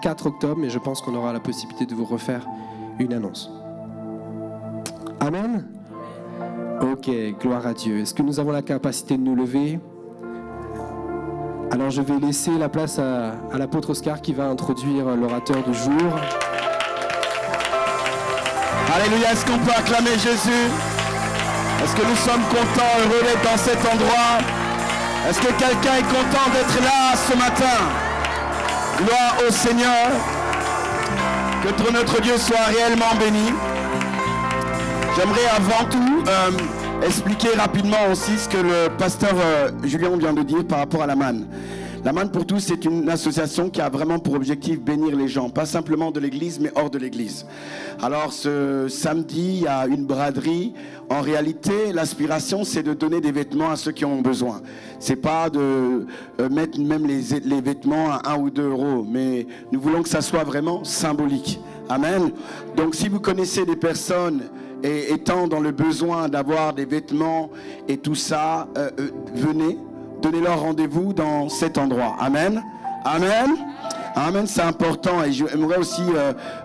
4 octobre, mais je pense qu'on aura la possibilité de vous refaire une annonce. Amen. Ok, gloire à Dieu. Est-ce que nous avons la capacité de nous lever? Alors je vais laisser la place à l'apôtre Oscar qui va introduire l'orateur du jour. Alléluia, est-ce qu'on peut acclamer Jésus? Est-ce que nous sommes contents, heureux d'être dans cet endroit? Est-ce que quelqu'un est content d'être là ce matin? Gloire au Seigneur. Que notre Dieu soit réellement béni. J'aimerais avant tout expliquer rapidement aussi ce que le pasteur Julien vient de dire par rapport à la manne. La manne pour tous, c'est une association qui a vraiment pour objectif bénir les gens, pas simplement de l'église, mais hors de l'église. Alors ce samedi, il y a une braderie. En réalité, l'aspiration, c'est de donner des vêtements à ceux qui en ont besoin. C'est pas de mettre même les vêtements à 1 ou 2 euros, mais nous voulons que ça soit vraiment symbolique. Amen. Donc si vous connaissez des personnes et étant dans le besoin d'avoir des vêtements et tout ça, venez. Donnez-leur rendez-vous dans cet endroit. Amen. Amen. Amen, c'est important. Et j'aimerais aussi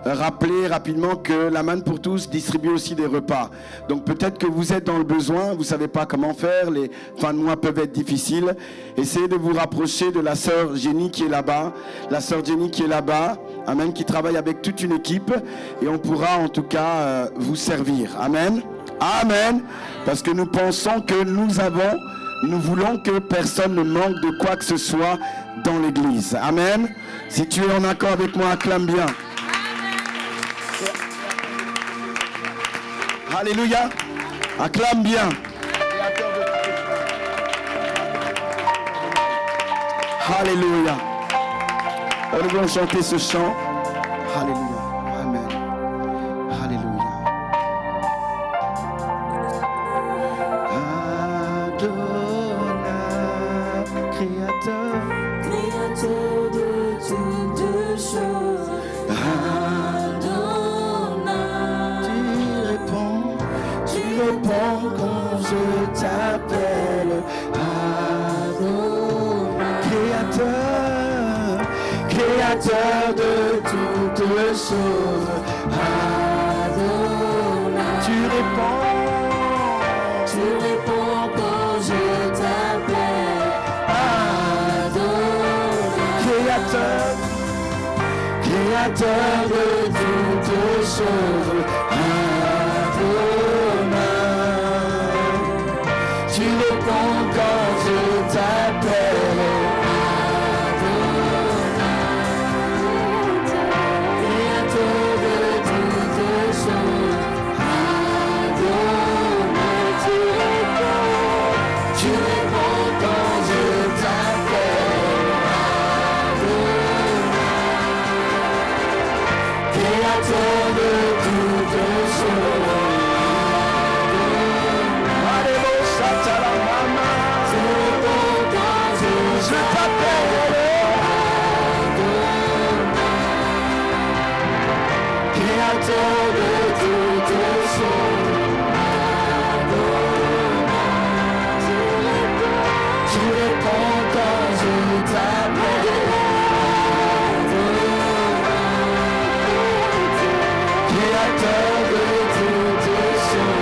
rappeler rapidement que la manne pour tous distribue aussi des repas. Donc peut-être que vous êtes dans le besoin, vous ne savez pas comment faire, les fins de mois peuvent être difficiles. Essayez de vous rapprocher de la sœur Jenny qui est là-bas. La sœur Jenny qui est là-bas, amen, qui travaille avec toute une équipe. Et on pourra en tout cas vous servir. Amen. Amen. Parce que nous pensons que nous voulons que personne ne manque de quoi que ce soit dans l'église. Amen. Si tu es en accord avec moi, acclame bien. Alléluia. Acclame bien. Alléluia. Nous allons chanter ce chant. Alléluia. Amen. Alléluia. Créateur de toutes choses, Adonai. Tu réponds quand je t'appelle, Adonai. Créateur de toutes choses, Adonai. Tu réponds quand je t'appelle, Créateur de toutes choses, Adonai. Tu réponds quand je t'appelle, Adonai. Créateur de toutes choses, Adonai. Tu réponds quand je t'appelle, Créateur de toutes choses, je t'appelle, Créateur de toutes choses, tu réponds quand je t'appelle. Créateur de toutes choses, tu réponds quand je t'appelle, Créateur de toutes choses,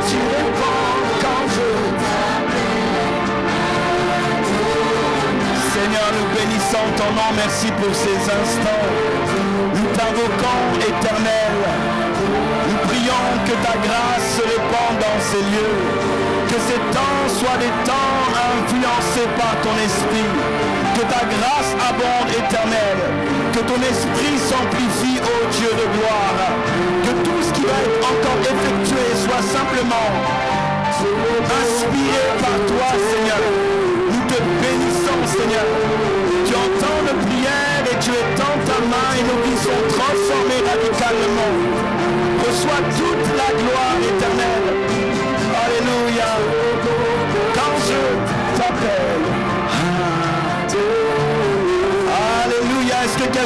tu réponds, je t'appelle, Créateur. Seigneur, nous bénissons ton nom, merci pour ces instants. Nous t'invoquons, Éternel. Nous prions que ta grâce se répande dans ces lieux. Que ces temps soient des temps influencés par ton esprit. Que ta grâce abonde, Éternel. Que ton esprit s'amplifie, ô Dieu de gloire. Que tout ce qui va être encore effectué soit simplement inspiré par toi, Seigneur.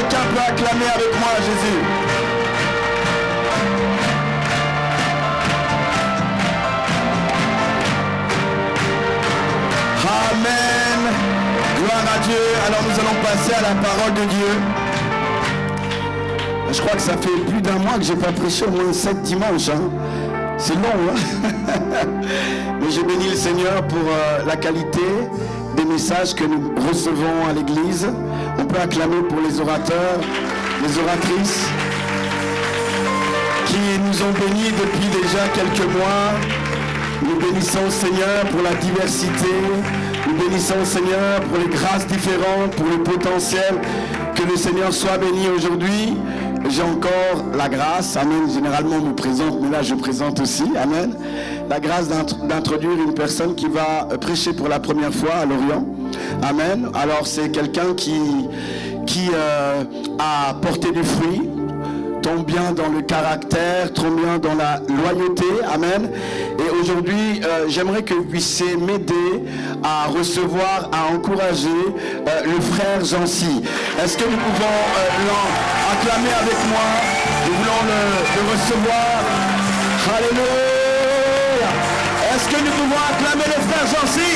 quelqu'un peut acclamer avec moi Jésus? Amen. Gloire à Dieu. Alors nous allons passer à la parole de Dieu. Je crois que ça fait plus d'un mois que je n'ai pas prêché, au moins 7 dimanches. Hein. C'est long, hein. Mais je bénis le Seigneur pour la qualité des messages que nous recevons à l'église. On peut acclamer pour les orateurs, les oratrices qui nous ont bénis depuis déjà quelques mois. Nous bénissons le Seigneur pour la diversité. Nous bénissons le Seigneur pour les grâces différentes, pour le potentiel. Que le Seigneur soit béni aujourd'hui. J'ai encore la grâce, amen, généralement on me présente, mais là je présente aussi, amen, la grâce d'introduire une personne qui va prêcher pour la première fois à Lorient, amen. Alors c'est quelqu'un qui a porté du fruit, tombe bien dans le caractère, tombe bien dans la loyauté, amen. Et aujourd'hui, j'aimerais que vous puissiez m'aider à recevoir, à encourager le frère Jancy. Est-ce que nous pouvons acclamer avec moi? Nous voulons le recevoir. Alléluia. Est-ce que nous pouvons acclamer le frère Jancy?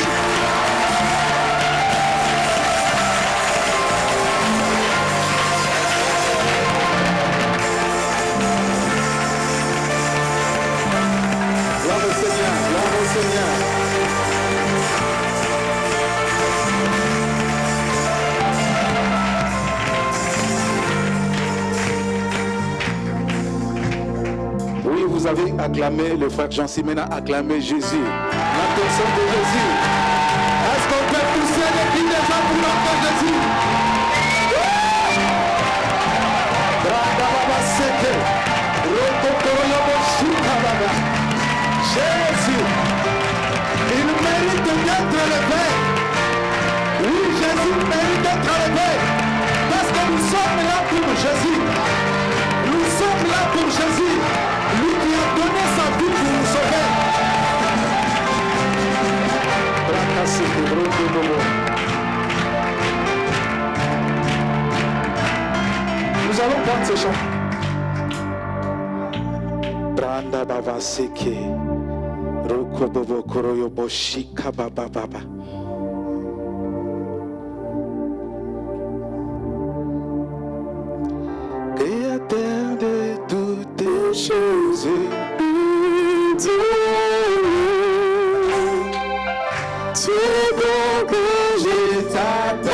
Oui, vous avez acclamé le frère Jancy, maintenant acclamé Jésus. La personne de Jésus. Est-ce qu'on peut pousser les cris des gens pour notre Jésus? Jésus, il mérite d'être élevé. Oui, Jésus mérite d'être élevé. Parce que nous sommes là pour Jésus. Nous sommes là pour Jésus. Lui qui a donné sa vie pour nous sauver. Nous allons prendre ces chants. Branda baba seke, roko bobo koroyo boshika baba baba. Créateur de toutes choses, Dieu, tu es bon que je t'appelle.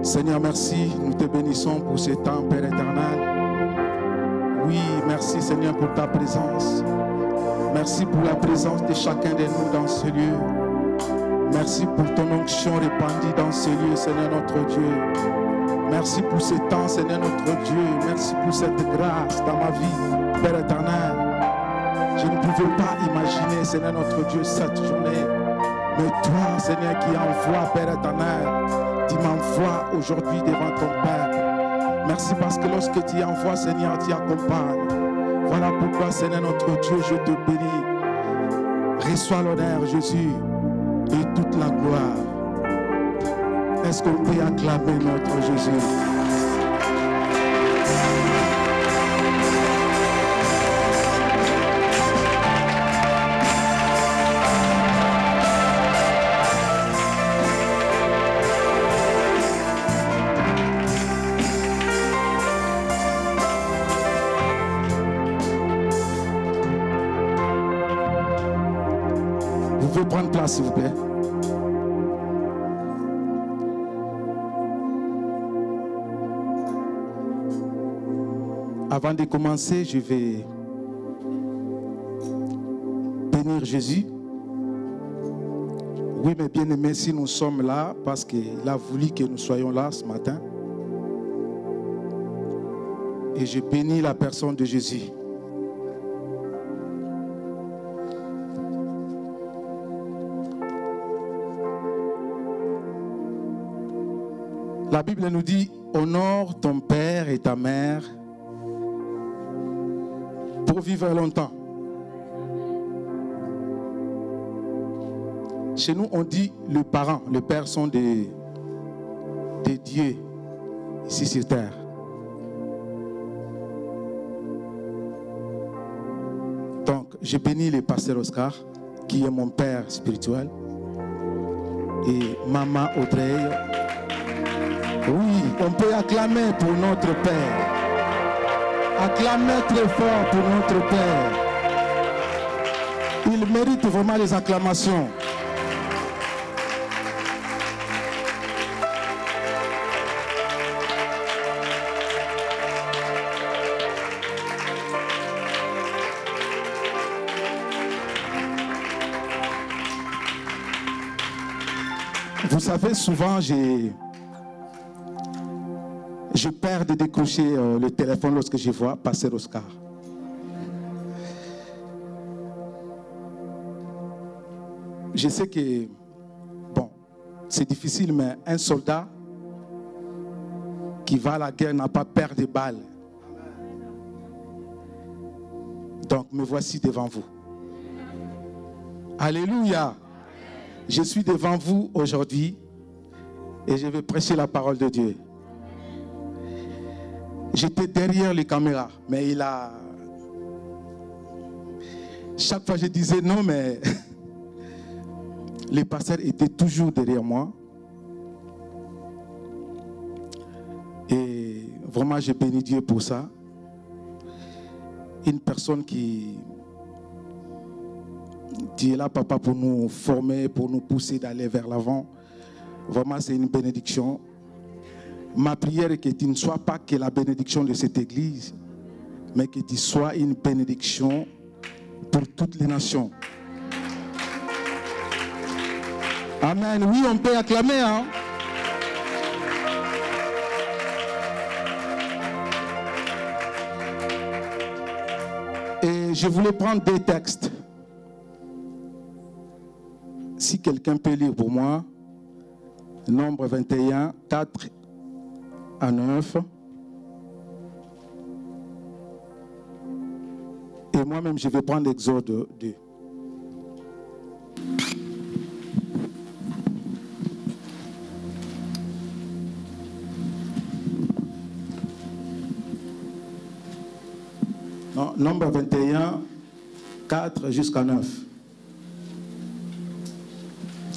Seigneur, merci, nous te bénissons pour ce temps, Père éternel. Oui, merci Seigneur pour ta présence. Merci pour la présence de chacun de nous dans ce lieu. Merci pour ton onction répandue dans ce lieu, Seigneur notre Dieu. Merci pour ce temps, Seigneur notre Dieu. Merci pour cette grâce dans ma vie, Père éternel. Je ne pouvais pas imaginer, Seigneur notre Dieu, cette journée. Mais toi, Seigneur, qui envoie, Père éternel, tu m'envoies aujourd'hui devant ton Père. Merci parce que lorsque tu envoies, Seigneur, tu accompagnes. Voilà pourquoi, Seigneur notre Dieu, je te bénis. Reçois l'honneur, Jésus, et toute la gloire. Est-ce qu'on peut acclamer notre Jésus? Vous pouvez prendre place, s'il vous plaît. Avant de commencer, je vais bénir Jésus. Oui, mes bien-aimés, si nous sommes là, parce qu'il a voulu que nous soyons là ce matin. Et je bénis la personne de Jésus. La Bible nous dit, honore ton père et ta mère pour vivre longtemps. Chez nous, on dit le parent, le père sont des dieux. ici sur terre. Donc, je bénis le pasteur Oscar, qui est mon père spirituel, et maman Audrey. Oui, on peut acclamer pour notre Père. Acclamer très fort pour notre Père. Il mérite vraiment les acclamations. Vous savez, souvent, je perds de décrocher le téléphone lorsque je vois passer Oscar. Je sais que, bon, c'est difficile, mais un soldat qui va à la guerre n'a pas peur de balles. Donc, me voici devant vous. Alléluia. Je suis devant vous aujourd'hui et je vais prêcher la parole de Dieu. J'étais derrière les caméras, mais il a... Chaque fois je disais non, mais les pasteurs étaient toujours derrière moi. Et vraiment, je bénis Dieu pour ça. Une personne qui est là, papa, pour nous former, pour nous pousser d'aller vers l'avant. Vraiment, c'est une bénédiction. Ma prière est que tu ne sois pas que la bénédiction de cette église, mais que tu sois une bénédiction pour toutes les nations. Amen. Oui, on peut acclamer, hein? Et je voulais prendre deux textes. Si quelqu'un peut lire pour moi, Nombre 21, 4 à 9. Et moi-même, je vais prendre Exode 2. Non, Nombre 21, 4 jusqu'à 9.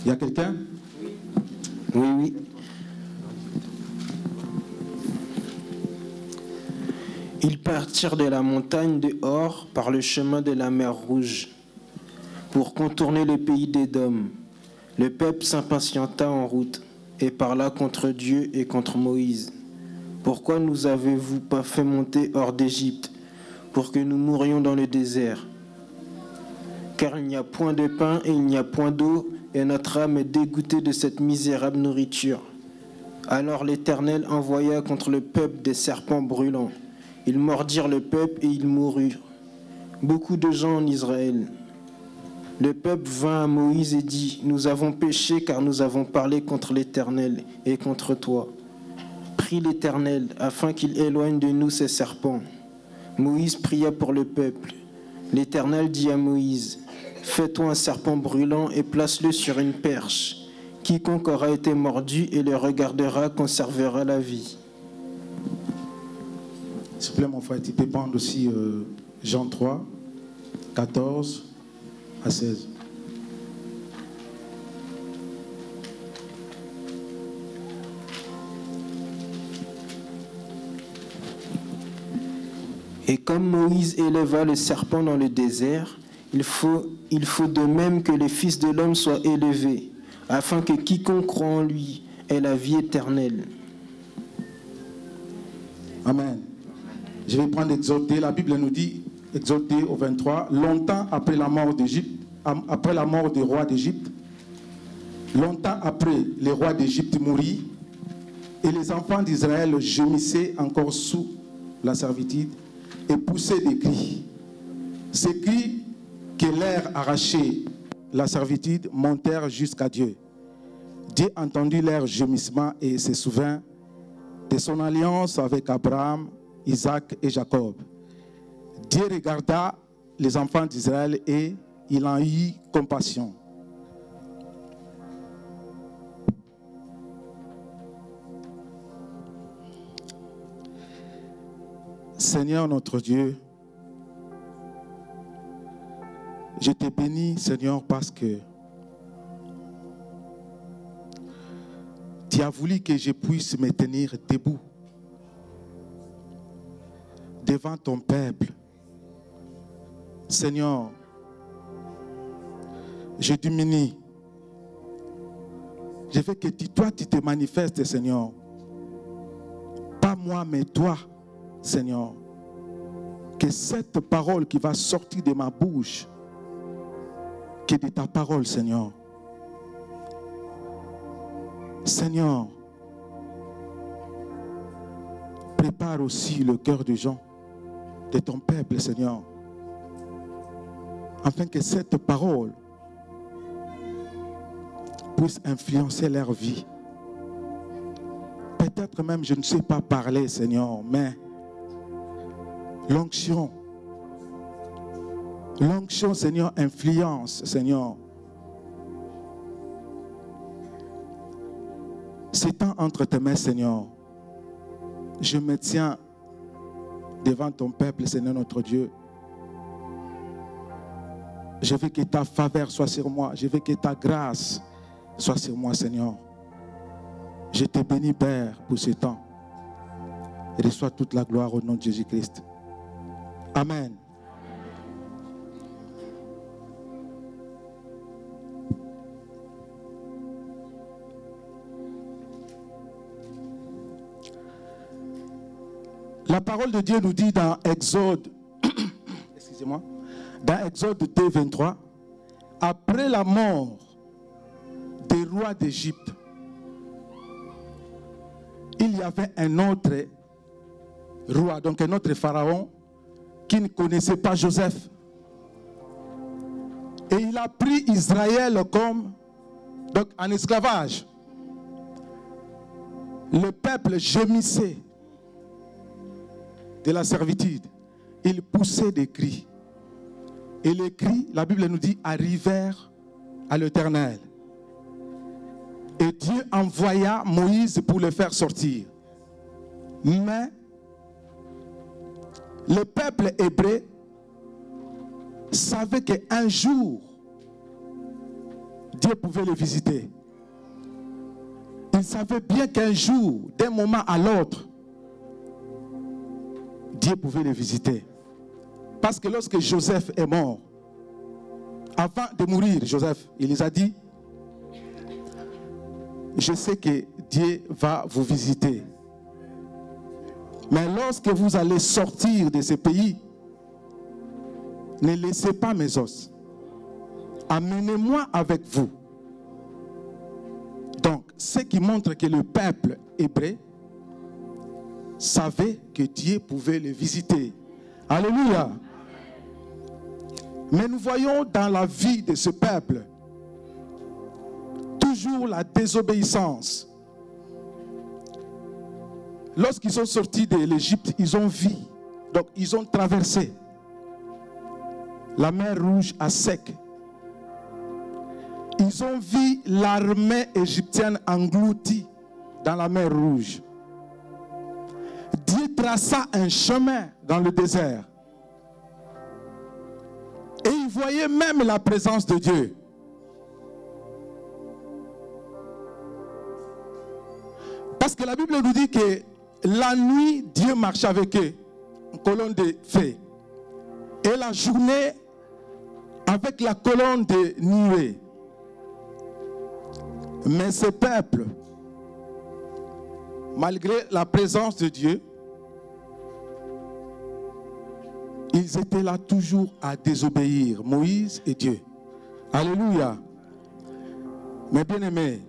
Il y a quelqu'un? Oui, oui. Ils partirent de la montagne de Hor par le chemin de la mer Rouge pour contourner le pays d'Édom. Le peuple s'impatienta en route et parla contre Dieu et contre Moïse. Pourquoi nous avez-vous pas fait monter hors d'Égypte pour que nous mourions dans le désert? Car il n'y a point de pain et il n'y a point d'eau, et notre âme est dégoûtée de cette misérable nourriture. Alors l'Éternel envoya contre le peuple des serpents brûlants. Ils mordirent le peuple et ils moururent. Beaucoup de gens en Israël. Le peuple vint à Moïse et dit, nous avons péché car nous avons parlé contre l'Éternel et contre toi. Prie l'Éternel afin qu'il éloigne de nous ces serpents. Moïse pria pour le peuple. L'Éternel dit à Moïse, fais-toi un serpent brûlant et place-le sur une perche. Quiconque aura été mordu et le regardera conservera la vie. S'il vous plaît, mon frère, tu peux prendre aussi Jean 3, 14 à 16. Et comme Moïse éleva le serpent dans le désert, il faut de même que les fils de l'homme soient élevés, afin que quiconque croit en lui ait la vie éternelle. Amen. Je vais prendre Exode. La Bible nous dit, Exode au 23, longtemps après la mort d'Égypte, après la mort des rois d'Égypte, longtemps après les rois d'Égypte mourirent, et les enfants d'Israël gémissaient encore sous la servitude et poussaient des cris. Ces cris que l'air arrachait la servitude montèrent jusqu'à Dieu. Dieu entendit leur gémissement et se souvint de son alliance avec Abraham, Isaac et Jacob. Dieu regarda les enfants d'Israël et il en eut compassion. Seigneur notre Dieu, je te bénis, Seigneur, parce que tu as voulu que je puisse me tenir debout devant ton peuple. Seigneur, je diminue. Je veux que toi, tu te manifestes, Seigneur. Pas moi, mais toi, Seigneur. Que cette parole qui va sortir de ma bouche, que de ta parole, Seigneur. Seigneur, prépare aussi le cœur des gens, de ton peuple, Seigneur, afin que cette parole puisse influencer leur vie. Peut-être même je ne sais pas parler, Seigneur, mais l'onction, Seigneur, influence, Seigneur. C'est temps entre tes mains, Seigneur. Je me tiens devant ton peuple, Seigneur notre Dieu. Je veux que ta faveur soit sur moi. Je veux que ta grâce soit sur moi, Seigneur. Je te bénis, Père, pour ce temps. Et reçois toute la gloire au nom de Jésus-Christ. Amen. La parole de Dieu nous dit dans Exode, excusez-moi, dans Exode 2, 23, après la mort des rois d'Égypte, il y avait un autre roi, donc un autre pharaon, qui ne connaissait pas Joseph. Et il a pris Israël comme, donc en esclavage. Le peuple gémissait de la servitude. Il poussait des cris. Et les cris, la Bible nous dit, arrivèrent à l'Éternel. Et Dieu envoya Moïse pour le faire sortir. Mais le peuple hébreu savait qu'un jour, Dieu pouvait le visiter. Il savait bien qu'un jour, d'un moment à l'autre, Dieu pouvait le visiter. Parce que lorsque Joseph est mort, avant de mourir, Joseph, il les a dit, je sais que Dieu va vous visiter. Mais lorsque vous allez sortir de ce pays, ne laissez pas mes os. Amenez-moi avec vous. Donc, ce qui montre que le peuple hébreu savait que Dieu pouvait le visiter. Alléluia. Mais nous voyons dans la vie de ce peuple toujours la désobéissance. Lorsqu'ils sont sortis de l'Égypte, ils ont vu, donc ils ont traversé la mer Rouge à sec. Ils ont vu l'armée égyptienne engloutie dans la mer Rouge. Dieu traça un chemin dans le désert. Et ils voyaient même la présence de Dieu. Parce que la Bible nous dit que la nuit, Dieu marchait avec eux, en colonne de feu. Et la journée, avec la colonne de nuée. Mais ce peuple, malgré la présence de Dieu, ils étaient là toujours à désobéir, Moïse et Dieu. Alléluia. Mes bien-aimés,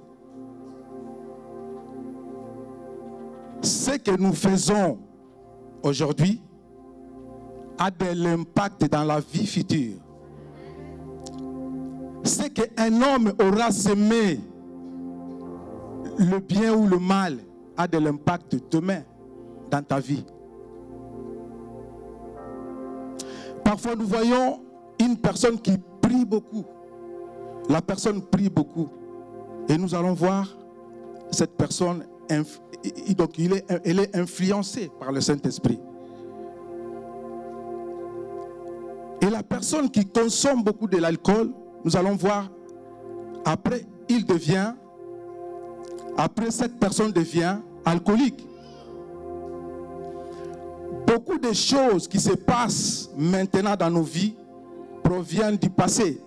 ce que nous faisons aujourd'hui a de l'impact dans la vie future. Ce qu'un homme aura semé, le bien ou le mal, a de l'impact demain dans ta vie. Parfois nous voyons une personne qui prie beaucoup. La personne prie beaucoup. Et nous allons voir cette personne, donc elle est influencée par le Saint-Esprit. Et la personne qui consomme beaucoup de l'alcool, nous allons voir, après cette personne devient alcoolique. Beaucoup de choses qui se passent maintenant dans nos vies proviennent du passé.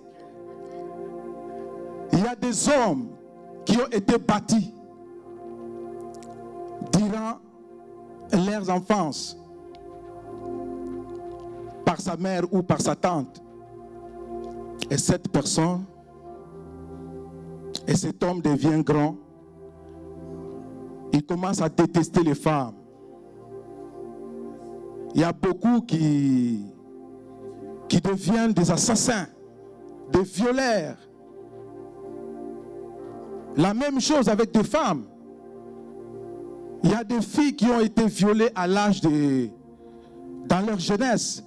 Il y a des hommes qui ont été bâtis durant leur enfance par sa mère ou par sa tante. Et cette personne et cet homme devient grand. Il commence à détester les femmes. Il y a beaucoup qui deviennent des assassins, des violeurs. La même chose avec des femmes. Il y a des filles qui ont été violées à l'âge dans leur jeunesse.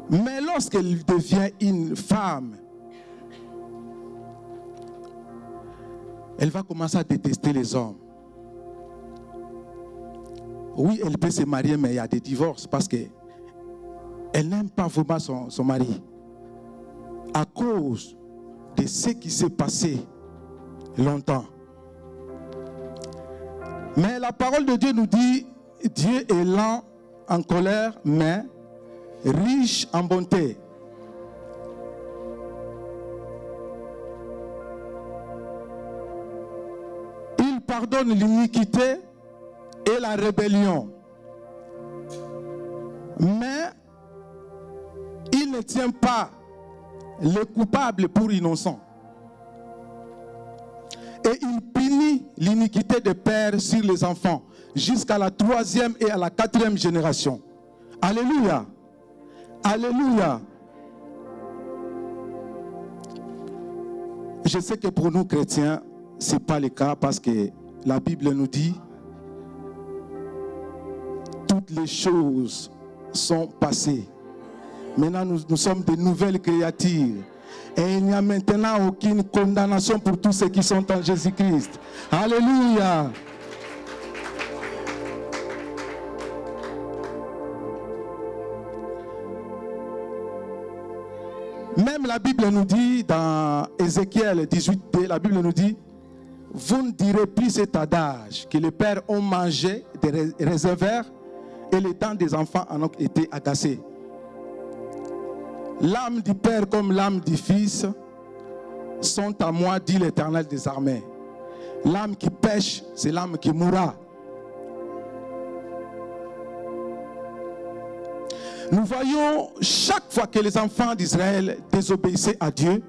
Mais lorsqu'elle devient une femme, elle va commencer à détester les hommes. Oui, elle peut se marier, mais il y a des divorces parce qu'elle n'aime pas vraiment son mari. À cause de ce qui s'est passé longtemps. Mais la parole de Dieu nous dit, Dieu est lent en colère, mais riche en bonté. Il pardonne l'iniquité et la rébellion. Mais il ne tient pas les coupables pour innocents. Et il punit l'iniquité des pères sur les enfants jusqu'à la 3e et à la 4e génération. Alléluia. Alléluia. Je sais que pour nous chrétiens, ce n'est pas le cas parce que la Bible nous dit toutes les choses sont passées. Maintenant, nous sommes de nouvelles créatures. Et il n'y a maintenant aucune condamnation pour tous ceux qui sont en Jésus-Christ. Alléluia. Même la Bible nous dit, dans Ézéchiel 18, la Bible nous dit, vous ne direz plus cet adage, que les pères ont mangé des raisins verts et les dents des enfants en ont été agacées. L'âme du Père comme l'âme du Fils sont à moi, dit l'Éternel des armées. L'âme qui pêche, c'est l'âme qui mourra. Nous voyons chaque fois que les enfants d'Israël désobéissaient à Dieu,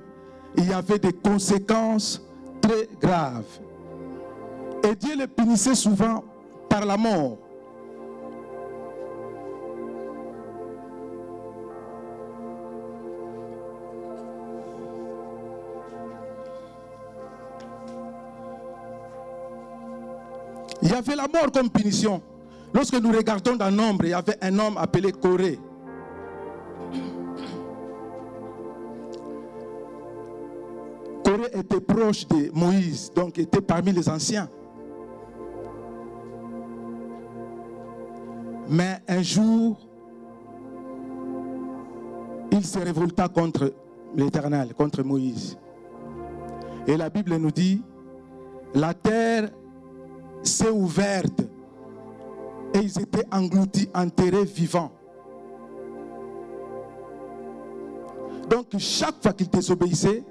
il y avait des conséquences très graves. Et Dieu les punissait souvent par la mort. Il y avait la mort comme punition. Lorsque nous regardons dans Nombre, il y avait un homme appelé Corée. Corée était proche de Moïse, donc était parmi les anciens. Mais un jour, il se révolta contre l'Éternel, contre Moïse. Et la Bible nous dit, la terre s'est ouverte et ils étaient engloutis, enterrés vivants. Donc chaque fois qu'ils désobéissaient,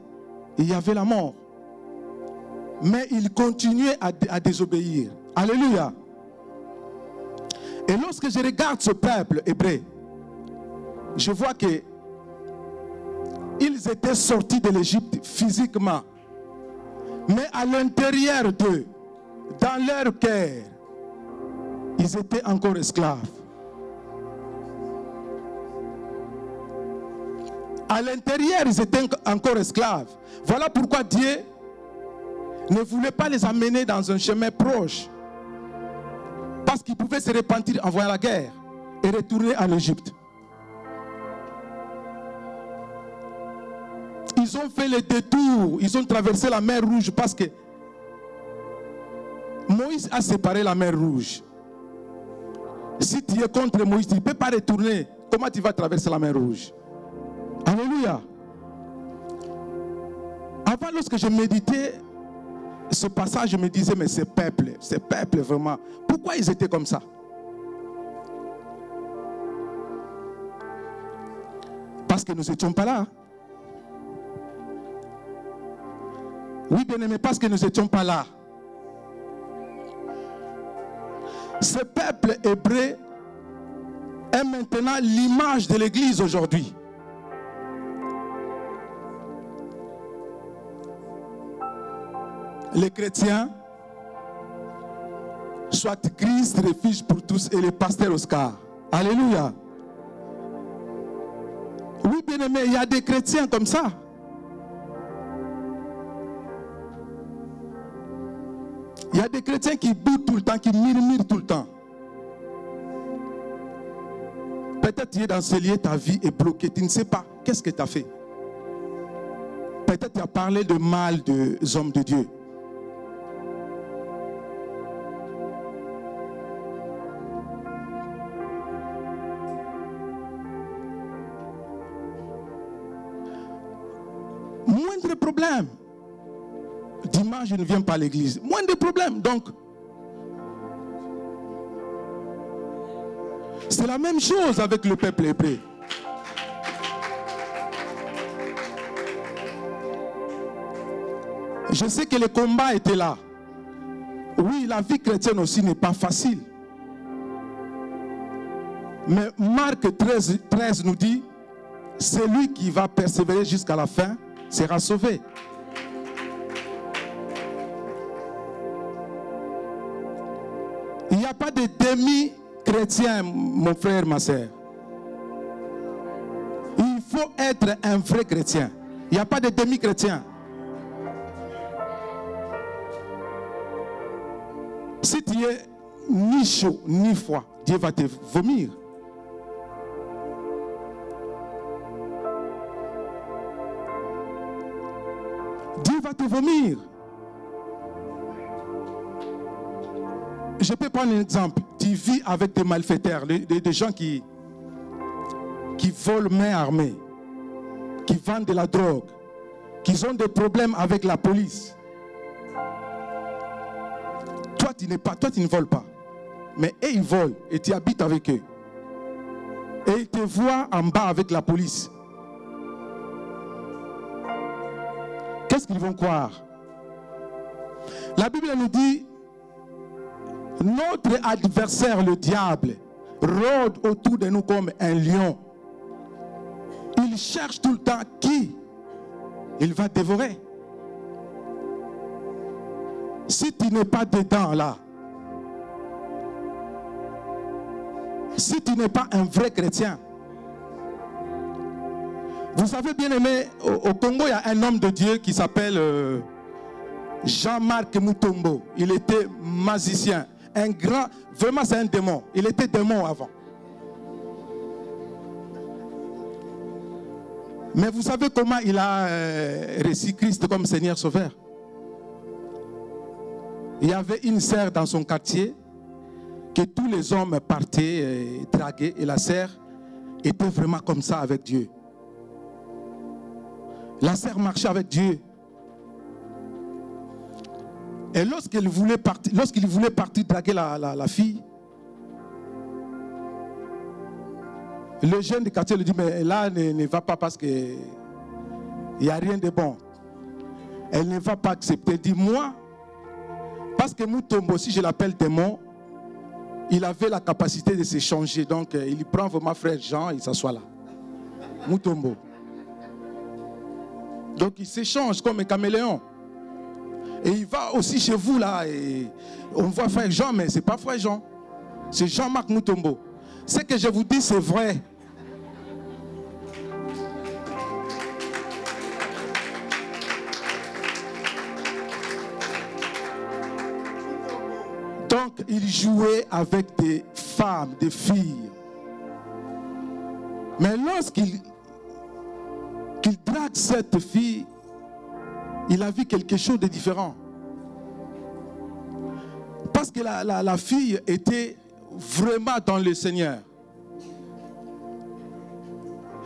il y avait la mort. Mais ils continuaient à désobéir. Alléluia. Et lorsque je regarde ce peuple hébreu, je vois que ils étaient sortis de l'Égypte physiquement. Mais à l'intérieur d'eux, dans leur cœur, ils étaient encore esclaves. À l'intérieur, ils étaient encore esclaves. Voilà pourquoi Dieu ne voulait pas les amener dans un chemin proche. Parce qu'ils pouvaient se repentir en voyant la guerre et retourner en Égypte. Ils ont fait le détour, ils ont traversé la mer Rouge parce que Moïse a séparé la mer Rouge. Si tu es contre Moïse, tu ne peux pas retourner. Comment tu vas traverser la mer Rouge? Alléluia. Avant, lorsque je méditais ce passage, je me disais, mais ces peuples vraiment, pourquoi ils étaient comme ça? Parce que nous n'étions pas là. Oui, bien-aimés, parce que nous n'étions pas là. Ce peuple hébreu est maintenant l'image de l'Église aujourd'hui. Les chrétiens, soit Christ, refuge pour tous, et les pasteurs Oscar. Alléluia. Oui, bien-aimé, il y a des chrétiens comme ça. Il y a des chrétiens qui boutent tout le temps, qui murmurent tout le temps. Peut-être tu es dans ce lieu, ta vie est bloquée, tu ne sais pas. Qu'est-ce que tu as fait? Peut-être tu as parlé de mal des hommes de Dieu. Moindre problème. Dimanche, je ne viens pas à l'église. Moindre problème. Donc, c'est la même chose avec le peuple hébreu. Je sais que le combat était là. Oui, la vie chrétienne aussi n'est pas facile. Mais Marc 13 nous dit, celui qui va persévérer jusqu'à la fin sera sauvé. Il n'y a pas de demi-chrétien, mon frère, ma soeur. Il faut être un vrai chrétien. Il n'y a pas de demi-chrétien. Si tu es ni chaud, ni froid, Dieu va te vomir. Dieu va te vomir. Je peux prendre un exemple. Tu vis avec des malfaiteurs, des gens qui volent main armée, qui vendent de la drogue, qui ont des problèmes avec la police. Toi, tu ne voles pas. Mais eux, ils volent et tu habites avec eux. Et ils te voient en bas avec la police. Qu'est-ce qu'ils vont croire? La Bible nous dit, notre adversaire, le diable, rôde autour de nous comme un lion. Il cherche tout le temps qui il va dévorer. Si tu n'es pas dedans là, si tu n'es pas un vrai chrétien, vous savez bien aimé, au Congo, il y a un homme de Dieu qui s'appelle Jean-Marc Mutombo. Il était magicien. Un grand, vraiment c'est un démon. Il était démon avant. Mais vous savez comment il a reçu Christ comme Seigneur Sauveur? Il y avait une sœur dans son quartier que tous les hommes partaient draguer et la sœur était vraiment comme ça avec Dieu. La sœur marchait avec Dieu. Et lorsqu'il voulait partir draguer la fille, le jeune du quartier lui dit, mais là, ne va pas parce qu'il n'y a rien de bon. Elle ne va pas accepter. Dit, moi, parce que Mutombo, si je l'appelle démon, il avait la capacité de se changer. Donc, il prend vraiment frère Jean, il s'assoit là. Mutombo. Donc, il s'échange comme un caméléon. Et il va aussi chez vous là. Et on voit frère Jean, mais ce n'est pas frère Jean. C'est Jean-Marc Mutombo. Ce que je vous dis, c'est vrai. Donc, il jouait avec des femmes, des filles. Mais lorsqu'il drague cette fille, il a vu quelque chose de différent. Parce que la fille était vraiment dans le Seigneur.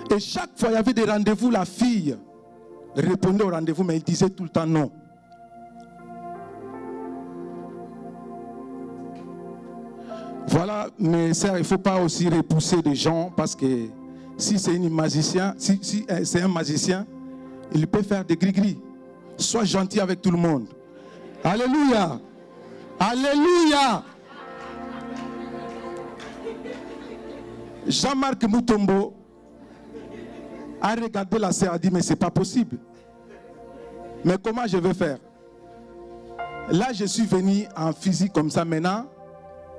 Et chaque fois, il y avait des rendez-vous, la fille répondait au rendez-vous, mais il disait tout le temps non. Voilà, mes sœurs, il ne faut pas aussi repousser des gens, parce que si c'est un magicien, c'est un magicien, il peut faire des gris-gris. Sois gentil avec tout le monde. Alléluia. Alléluia. Jean-Marc Mutombo a regardé la sœur et a dit, mais ce n'est pas possible. Mais comment je vais faire? Là, je suis venu en physique comme ça. Maintenant,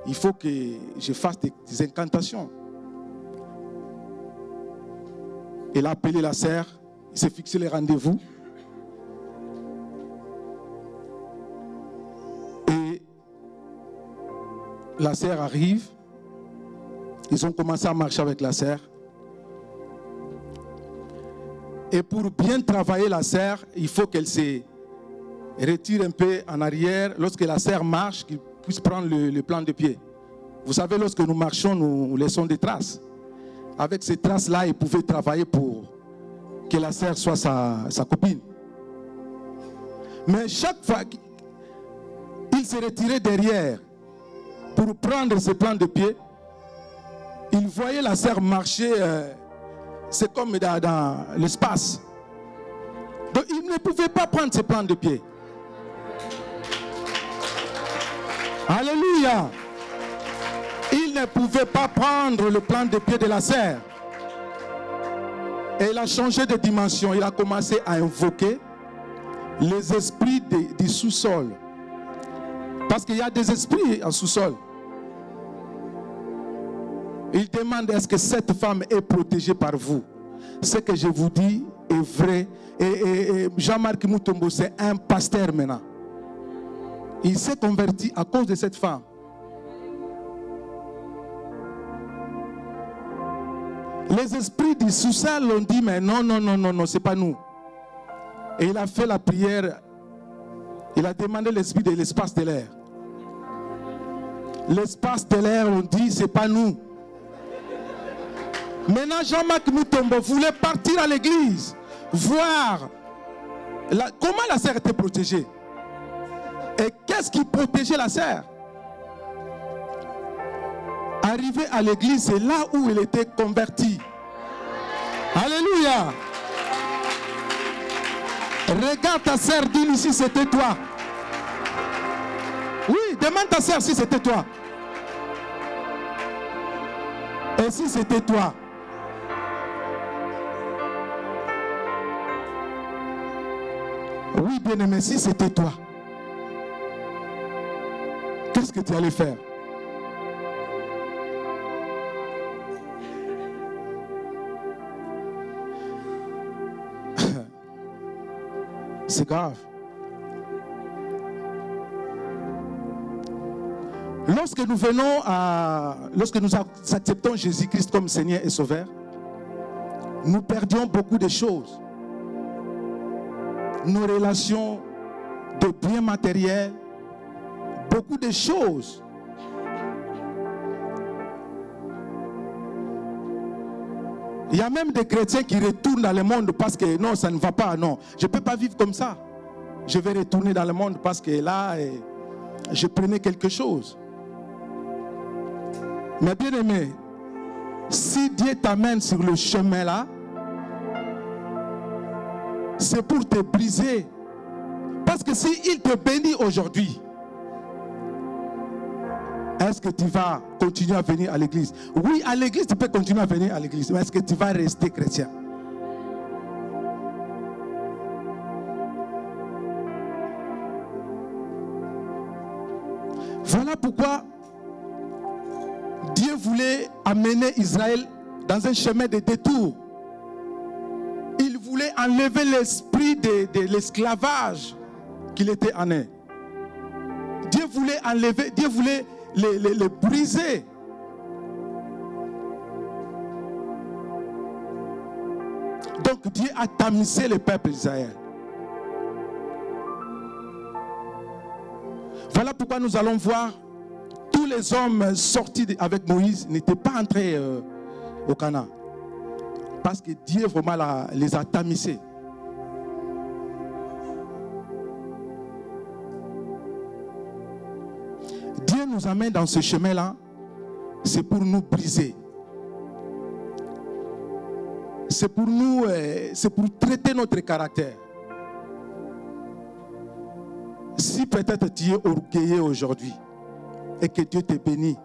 il faut que je fasse des incantations. Il a appelé la sœur, il s'est fixé les rendez-vous. Et la sœur arrive. Ils ont commencé à marcher avec la sœur. Et pour bien travailler la sœur, il faut qu'elle se retire un peu en arrière. Lorsque la sœur marche, qu'il puisse prendre le plan de pied. Vous savez, lorsque nous marchons, nous laissons des traces. Avec ces traces-là, il pouvait travailler pour que la sœur soit sa copine. Mais chaque fois qu'il se retirait derrière pour prendre ce plan de pied, il voyait la sœur marcher, c'est comme dans l'espace. Donc il ne pouvait pas prendre ce plan de pied. Alléluia. Il ne pouvait pas prendre le plan de pied de la sœur. Et il a changé de dimension. Il a commencé à invoquer les esprits du sous-sol. Parce qu'il y a des esprits en sous-sol. Il demande, est-ce que cette femme est protégée par vous? Ce que je vous dis est vrai. Et Jean-Marc Mutombo, c'est un pasteur maintenant. Il s'est converti à cause de cette femme. Les esprits du sous-sol l'ont dit, mais non, non, non, non, non, c'est pas nous. Et il a fait la prière. Il a demandé l'esprit de l'espace de l'air. L'espace de l'air, on dit, c'est pas nous. Maintenant, Jean-Marc Mutombo voulait partir à l'église, voir comment la sœur était protégée. Et qu'est-ce qui protégeait la sœur? Arrivé à l'église, c'est là où il était converti. Alléluia. Regarde ta sœur, dis-lui si c'était toi. Oui, demande ta sœur si c'était toi. Et si c'était toi? Oui, bien-aimé, si c'était toi, qu'est-ce que tu allais faire? C'est grave. Lorsque nous acceptons Jésus-Christ comme Seigneur et Sauveur, nous perdions beaucoup de choses. Nos relations, de biens matériels, beaucoup de choses. Il y a même des chrétiens qui retournent dans le monde parce que non, ça ne va pas, non. Je ne peux pas vivre comme ça. Je vais retourner dans le monde parce que là, je prenais quelque chose. Mais bien aimé, si Dieu t'amène sur le chemin là, c'est pour te briser. Parce que s'il te bénit aujourd'hui, est-ce que tu vas continuer à venir à l'église? Oui, à l'église, tu peux continuer à venir à l'église. Mais est-ce que tu vas rester chrétien? Voilà pourquoi Dieu voulait amener Israël dans un chemin de détour. Il voulait enlever l'esprit de l'esclavage qu'il était en eux. Dieu voulait enlever, Dieu voulait les briser. Donc Dieu a tamisé le peuple d'Israël. Voilà pourquoi nous allons voir tous les hommes sortis avec Moïse n'étaient pas entrés au Canaan. Parce que Dieu vraiment les a tamisés. Dieu nous amène dans ce chemin-là, c'est pour nous briser. C'est pour nous, c'est pour traiter notre caractère. Si peut-être tu es orgueilleux aujourd'hui et que Dieu te bénit,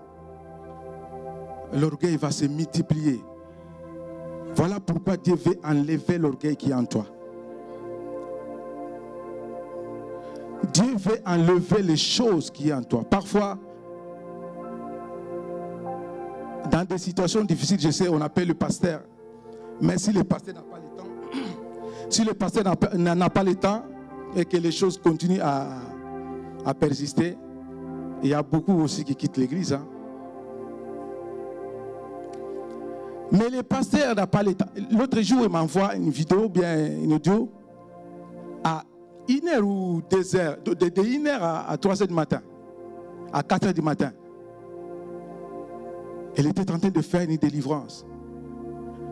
l'orgueil va se multiplier. Voilà pourquoi Dieu veut enlever l'orgueil qui est en toi. Dieu veut enlever les choses qui sont en toi. Parfois, dans des situations difficiles, je sais, on appelle le pasteur. Mais si le pasteur n'a pas le temps, si le pasteur n'a pas le temps et que les choses continuent à persister, il y a beaucoup aussi qui quittent l'église. Hein. Mais le pasteur n'a pas le temps. L'autre jour, il m'envoie une vidéo, bien une audio, à 1h ou 2h, de 1h à 3h du matin, à 4h du matin. Elle était en train de faire une délivrance.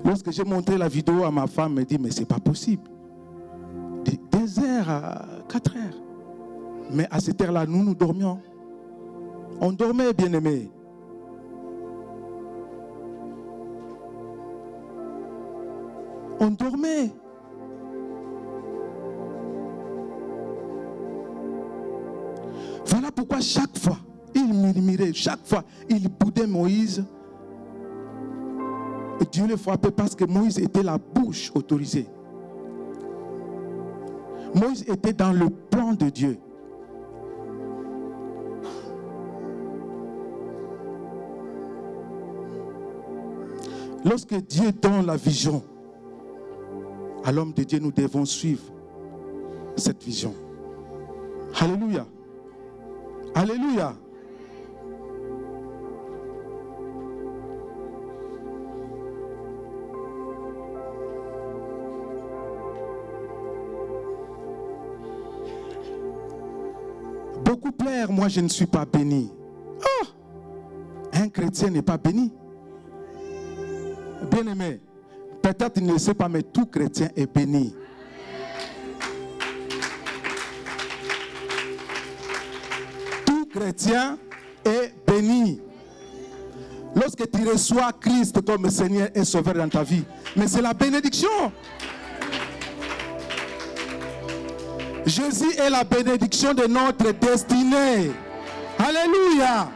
Lorsque j'ai montré la vidéo à ma femme, elle m'a dit, mais c'est pas possible. De 2h à 4h. Mais à cette heure-là, nous dormions. On dormait, bien-aimés. On dormait. Voilà pourquoi chaque fois, il murmurait, chaque fois, il boudait Moïse. Et Dieu le frappait parce que Moïse était la bouche autorisée. Moïse était dans le plan de Dieu. Lorsque Dieu donne la vision à l'homme de Dieu, nous devons suivre cette vision. Alléluia. Alléluia. Beaucoup plaire, moi je ne suis pas béni. Oh! Un chrétien n'est pas béni. Bien-aimé, peut-être il ne le sait pas, mais tout chrétien est béni. Tout chrétien est béni. Lorsque tu reçois Christ comme Seigneur et Sauveur dans ta vie, mais c'est la bénédiction. Jésus est la bénédiction de notre destinée. Alléluia.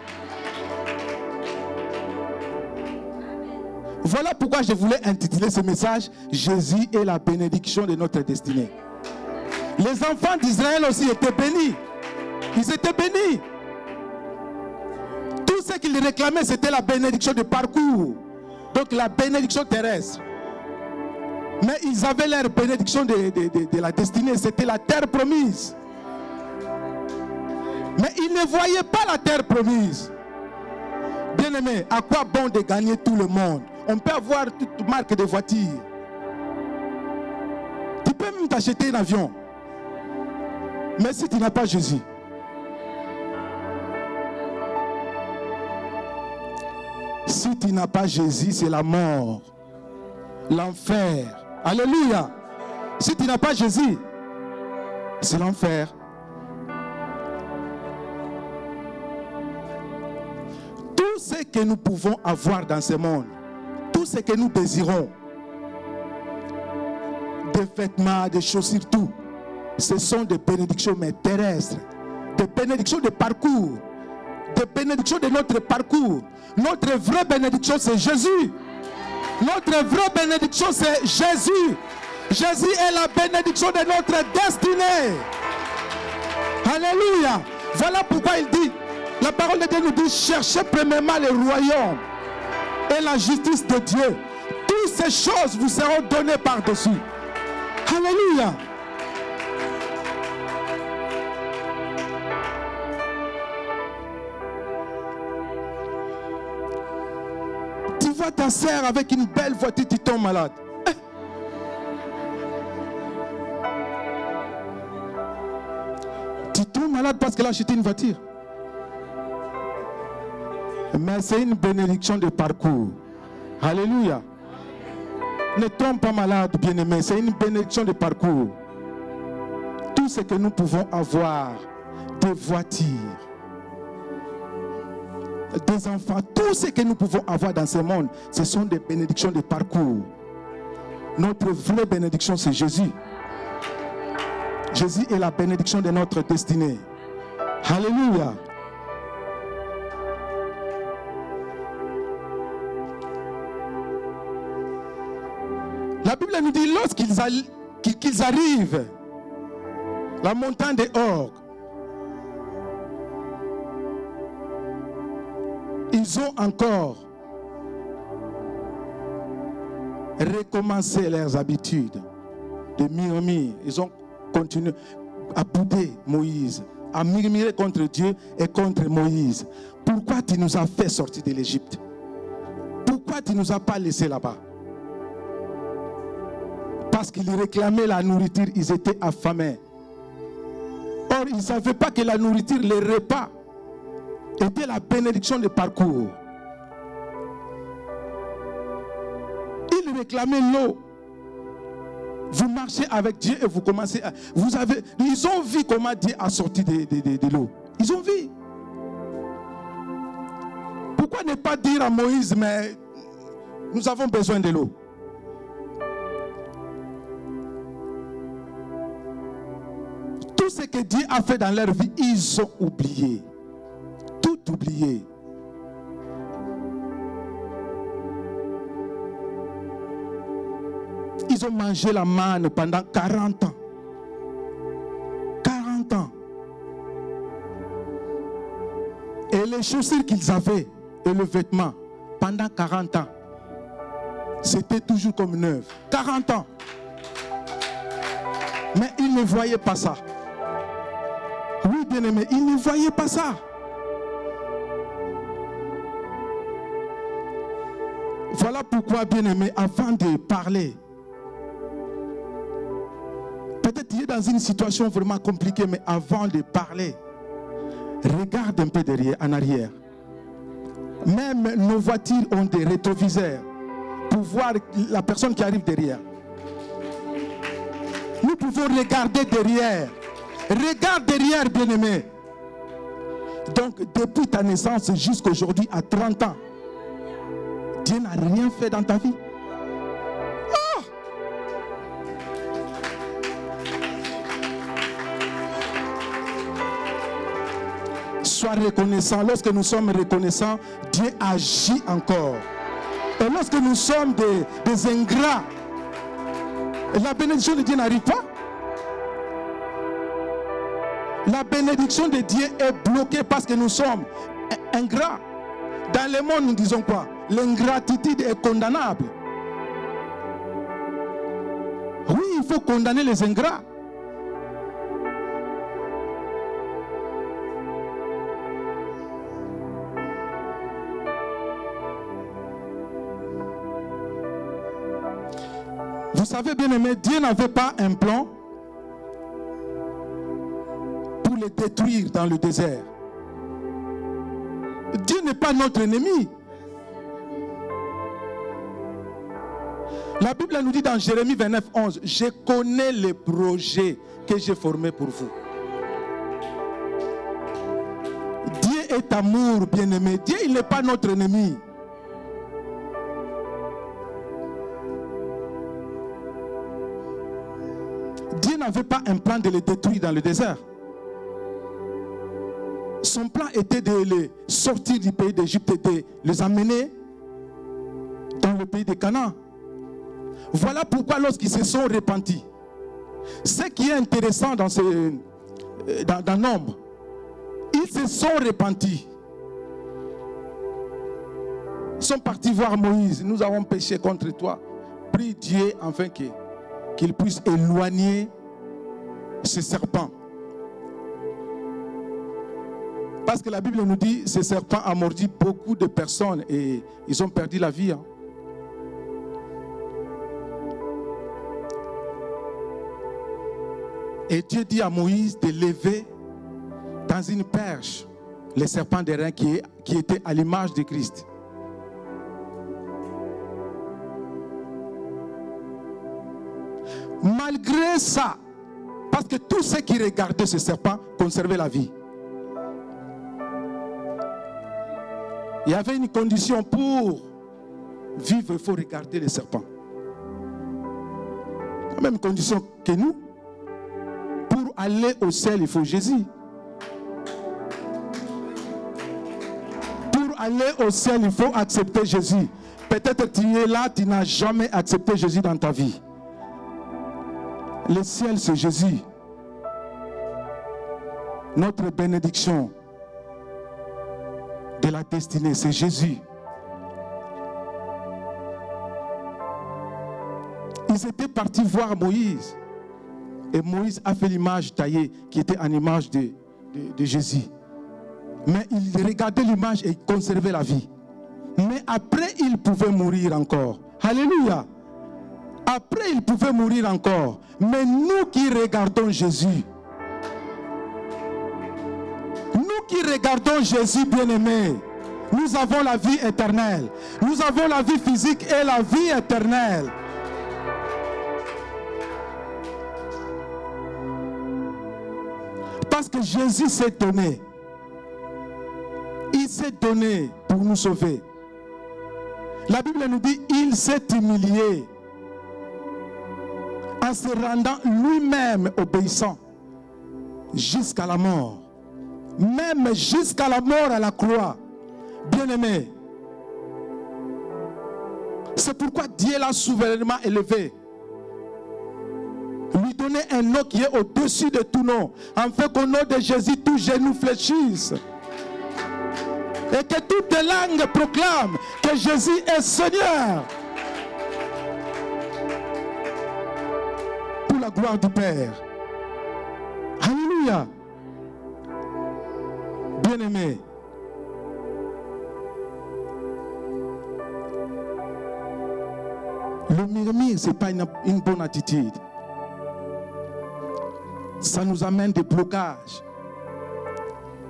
Voilà pourquoi je voulais intituler ce message « Jésus est la bénédiction de notre destinée ». Les enfants d'Israël aussi étaient bénis. Ils étaient bénis. Tout ce qu'ils réclamaient, c'était la bénédiction de parcours. Donc la bénédiction terrestre. Mais ils avaient leur bénédiction de la destinée. C'était la terre promise. Mais ils ne voyaient pas la terre promise. Bien-aimé, à quoi bon de gagner tout le monde? On peut avoir toute marque de voiture. Tu peux même t'acheter un avion. Mais si tu n'as pas Jésus, si tu n'as pas Jésus, c'est la mort, l'enfer. Alléluia. Si tu n'as pas Jésus, c'est l'enfer. Tout ce que nous pouvons avoir dans ce monde, tout ce que nous désirons, des vêtements, des chaussures, tout, ce sont des bénédictions mais terrestres, des bénédictions de parcours, des bénédictions de notre parcours. Notre vraie bénédiction, c'est Jésus. Notre vraie bénédiction, c'est Jésus. Jésus est la bénédiction de notre destinée. Alléluia. Voilà pourquoi il dit, la parole de Dieu nous dit, cherchez premièrement le royaume et la justice de Dieu. Toutes ces choses vous seront données par-dessus. Alléluia. Tu vois ta sœur avec une belle voiture, tu tombes malade. Tu tombes malade parce qu'elle a acheté une voiture. Mais c'est une bénédiction de parcours. Alléluia. Ne tombe pas malade, bien-aimé. C'est une bénédiction de parcours. Tout ce que nous pouvons avoir, des voitures, des enfants, tout ce que nous pouvons avoir dans ce monde, ce sont des bénédictions de parcours. Notre vraie bénédiction, c'est Jésus. Jésus est la bénédiction de notre destinée. Alléluia. La Bible nous dit, lorsqu'ils arrivent, la montagne des Orgues, ils ont encore recommencé leurs habitudes de murmure. Ils ont continué à bouder Moïse, à murmurer contre Dieu et contre Moïse. Pourquoi tu nous as fait sortir de l'Égypte? Pourquoi tu ne nous as pas laissés là-bas? Parce qu'ils réclamaient la nourriture, ils étaient affamés. Or, ils ne savaient pas que la nourriture, les repas, était la bénédiction du parcours. Ils réclamaient l'eau. Vous marchez avec Dieu et vous commencez à... Ils ont vu comment Dieu a sorti de l'eau. Ils ont vu. Pourquoi ne pas dire à Moïse, mais nous avons besoin de l'eau? Tout ce que Dieu a fait dans leur vie, ils ont oublié. Tout oublié. Ils ont mangé la manne pendant 40 ans. 40 ans. Et les chaussures qu'ils avaient et le vêtement pendant 40 ans, c'était toujours comme neuf. 40 ans. Mais ils ne voyaient pas ça. Oui, bien-aimé, ils ne voyaient pas ça. Voilà pourquoi, bien-aimé, avant de parler, peut-être tu es dans une situation vraiment compliquée, mais avant de parler, regarde un peu derrière, en arrière. Même nos voitures ont des rétroviseurs pour voir la personne qui arrive derrière. Nous pouvons regarder derrière. Regarde derrière, bien-aimé. Donc, depuis ta naissance jusqu'à aujourd'hui, à 30 ans, Dieu n'a rien fait dans ta vie. Oh! Sois reconnaissant. Lorsque nous sommes reconnaissants, Dieu agit encore. Et lorsque nous sommes des ingrats, la bénédiction de Dieu n'arrive pas. La bénédiction de Dieu est bloquée parce que nous sommes ingrats. Dans le monde, nous disons quoi? L'ingratitude est condamnable. Oui, il faut condamner les ingrats. Vous savez, bien aimé, Dieu n'avait pas un plan pour les détruire dans le désert. Dieu n'est pas notre ennemi. La Bible nous dit dans Jérémie 29, 11, je connais les projets que j'ai formés pour vous. Dieu est amour, bien-aimé. Dieu, il n'est pas notre ennemi. Dieu n'avait pas un plan de les détruire dans le désert. Son plan était de les sortir du pays d'Égypte et de les amener dans le pays de Canaan. Voilà pourquoi lorsqu'ils se sont repentis, ce qui est intéressant dans Nombre, ils se sont repentis. Ils sont partis voir Moïse. Nous avons péché contre toi. Prie Dieu afin qu'il puisse éloigner ce serpent. Parce que la Bible nous dit que ce serpent a mordu beaucoup de personnes et ils ont perdu la vie. Et Dieu dit à Moïse de lever dans une perche les serpents d'airain qui étaient à l'image de Christ. Malgré ça, parce que tous ceux qui regardaient ce serpent conservaient la vie. Il y avait une condition pour vivre, il faut regarder les serpents. La même condition que nous. Pour aller au ciel, il faut Jésus. Pour aller au ciel, il faut accepter Jésus. Peut-être que tu es là, tu n'as jamais accepté Jésus dans ta vie. Le ciel, c'est Jésus. Notre bénédiction de la destinée, c'est Jésus. Ils étaient partis voir Moïse. Et Moïse a fait l'image taillée qui était en image de Jésus. Mais il regardait l'image et il conservait la vie. Mais après, il pouvait mourir encore. Alléluia. Après, il pouvait mourir encore. Mais nous qui regardons Jésus, nous qui regardons Jésus bien-aimé, nous avons la vie éternelle. Nous avons la vie physique et la vie éternelle. Parce que Jésus s'est donné. Il s'est donné pour nous sauver. La Bible nous dit, il s'est humilié en se rendant lui-même obéissant jusqu'à la mort. Même jusqu'à la mort à la croix. Bien-aimé. C'est pourquoi Dieu l'a souverainement élevé. Lui donner un nom qui est au-dessus de tout nom, afin qu'au nom de Jésus, tout genou fléchisse. Et que toutes les langues proclament que Jésus est Seigneur. Pour la gloire du Père. Alléluia. Bien-aimé. Le murmure, ce n'est pas une bonne attitude. Ça nous amène des blocages.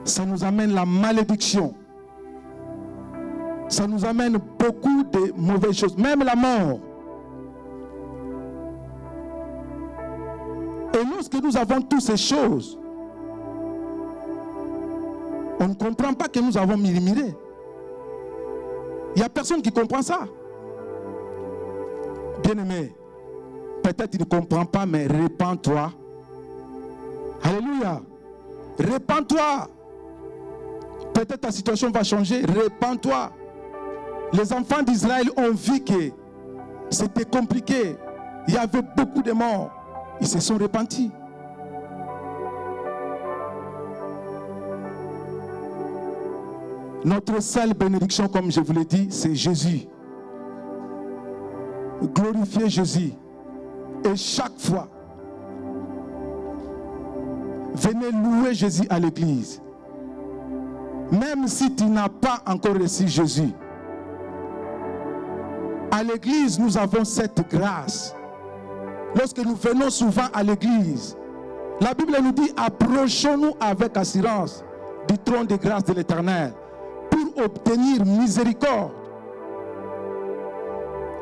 Ça nous amène la malédiction. Ça nous amène beaucoup de mauvaises choses, même la mort. Et lorsque nous avons toutes ces choses, on ne comprend pas que nous avons murmuré. Il n'y a personne qui comprend ça. Bien-aimé, peut-être tu ne comprends pas, mais répands-toi. Alléluia. Répands-toi. Peut-être ta situation va changer. Répands-toi. Les enfants d'Israël ont vu que c'était compliqué. Il y avait beaucoup de morts. Ils se sont repentis. Notre seule bénédiction, comme je vous l'ai dit, c'est Jésus. Glorifiez Jésus. Et chaque fois, venez louer Jésus à l'église. Même si tu n'as pas encore reçu Jésus. À l'église, nous avons cette grâce. Lorsque nous venons souvent à l'église, la Bible nous dit, approchons-nous avec assurance du trône de grâce de l'Éternel pour obtenir miséricorde.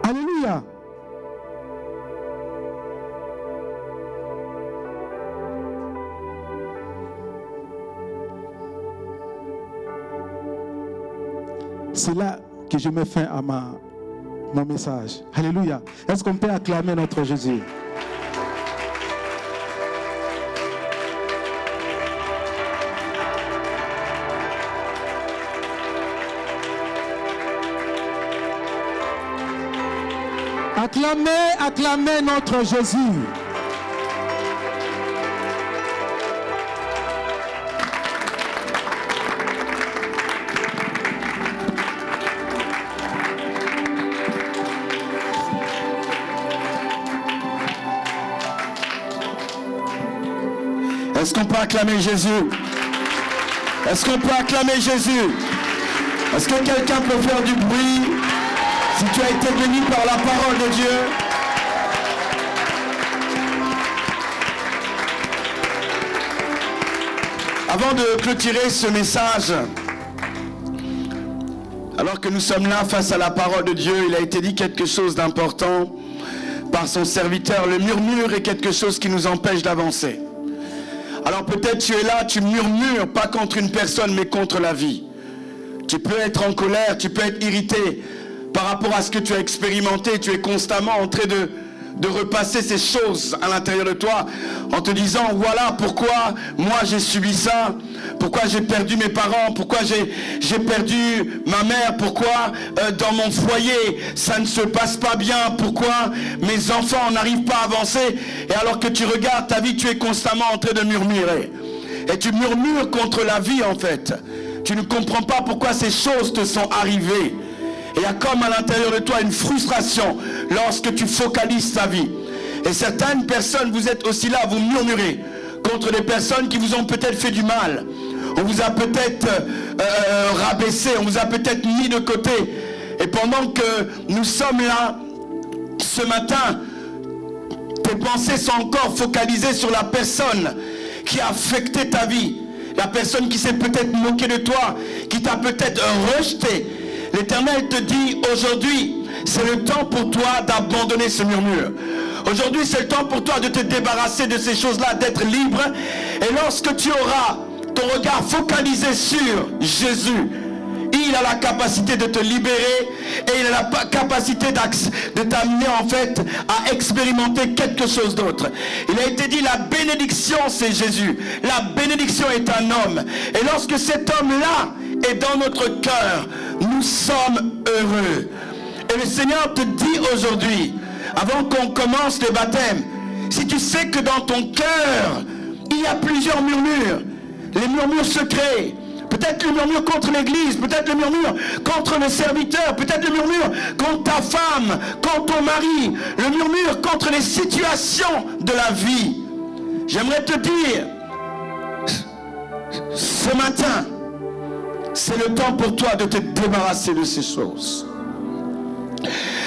Alléluia. C'est là que je mets fin à mon message. Alléluia. Est-ce qu'on peut acclamer notre Jésus? Acclamez, acclamez notre Jésus. Est-ce qu'on peut acclamer Jésus? Est-ce qu'on peut acclamer Jésus? Est-ce que quelqu'un peut faire du bruit si tu as été béni par la parole de Dieu? Avant de clôturer ce message, alors que nous sommes là face à la parole de Dieu, il a été dit quelque chose d'important par son serviteur. Le murmure est quelque chose qui nous empêche d'avancer. Alors peut-être tu es là, tu murmures, pas contre une personne, mais contre la vie. Tu peux être en colère, tu peux être irrité par rapport à ce que tu as expérimenté. Tu es constamment en train de repasser ces choses à l'intérieur de toi en te disant, voilà pourquoi moi j'ai subi ça, pourquoi j'ai perdu mes parents, pourquoi j'ai perdu ma mère, pourquoi dans mon foyer ça ne se passe pas bien, pourquoi mes enfants n'arrivent pas à avancer. Et alors que tu regardes ta vie, tu es constamment en train de murmurer. Et tu murmures contre la vie en fait. Tu ne comprends pas pourquoi ces choses te sont arrivées. Et il y a comme à l'intérieur de toi une frustration lorsque tu focalises ta vie. Et certaines personnes, vous êtes aussi là, vous murmurez contre des personnes qui vous ont peut-être fait du mal. On vous a peut-être rabaissé, on vous a peut-être mis de côté. Et pendant que nous sommes là, ce matin, tes pensées sont encore focalisées sur la personne qui a affecté ta vie. La personne qui s'est peut-être moquée de toi, qui t'a peut-être rejeté. L'Éternel te dit aujourd'hui, c'est le temps pour toi d'abandonner ce murmure. Aujourd'hui, c'est le temps pour toi de te débarrasser de ces choses-là, d'être libre. Et lorsque tu auras ton regard focalisé sur Jésus, il a la capacité de te libérer et il a la capacité de t'amener en fait à expérimenter quelque chose d'autre. Il a été dit, la bénédiction c'est Jésus. La bénédiction est un homme. Et lorsque cet homme-là est dans notre cœur, nous sommes heureux. Et le Seigneur te dit aujourd'hui, avant qu'on commence le baptême, si tu sais que dans ton cœur, il y a plusieurs murmures, les murmures secrets, peut-être le murmure contre l'église, peut-être le murmure contre le serviteur, peut-être le murmure contre ta femme, contre ton mari, le murmure contre les situations de la vie. J'aimerais te dire, ce matin, c'est le temps pour toi de te débarrasser de ces choses.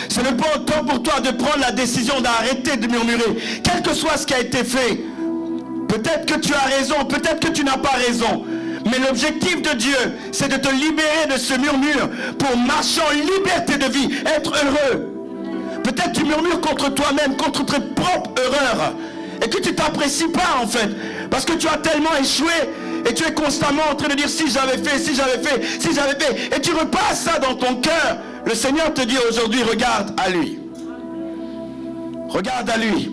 C'est le temps pour toi de prendre la décision d'arrêter de murmurer, quel que soit ce qui a été fait. Peut-être que tu as raison, peut-être que tu n'as pas raison. Mais l'objectif de Dieu, c'est de te libérer de ce murmure pour marcher en liberté de vie, être heureux. Peut-être tu murmures contre toi-même, contre tes propres erreurs. Et que tu ne t'apprécies pas en fait. Parce que tu as tellement échoué. Et tu es constamment en train de dire si j'avais fait, si j'avais fait, si j'avais fait. Et tu repasses ça dans ton cœur. Le Seigneur te dit aujourd'hui, regarde à lui. Regarde à lui.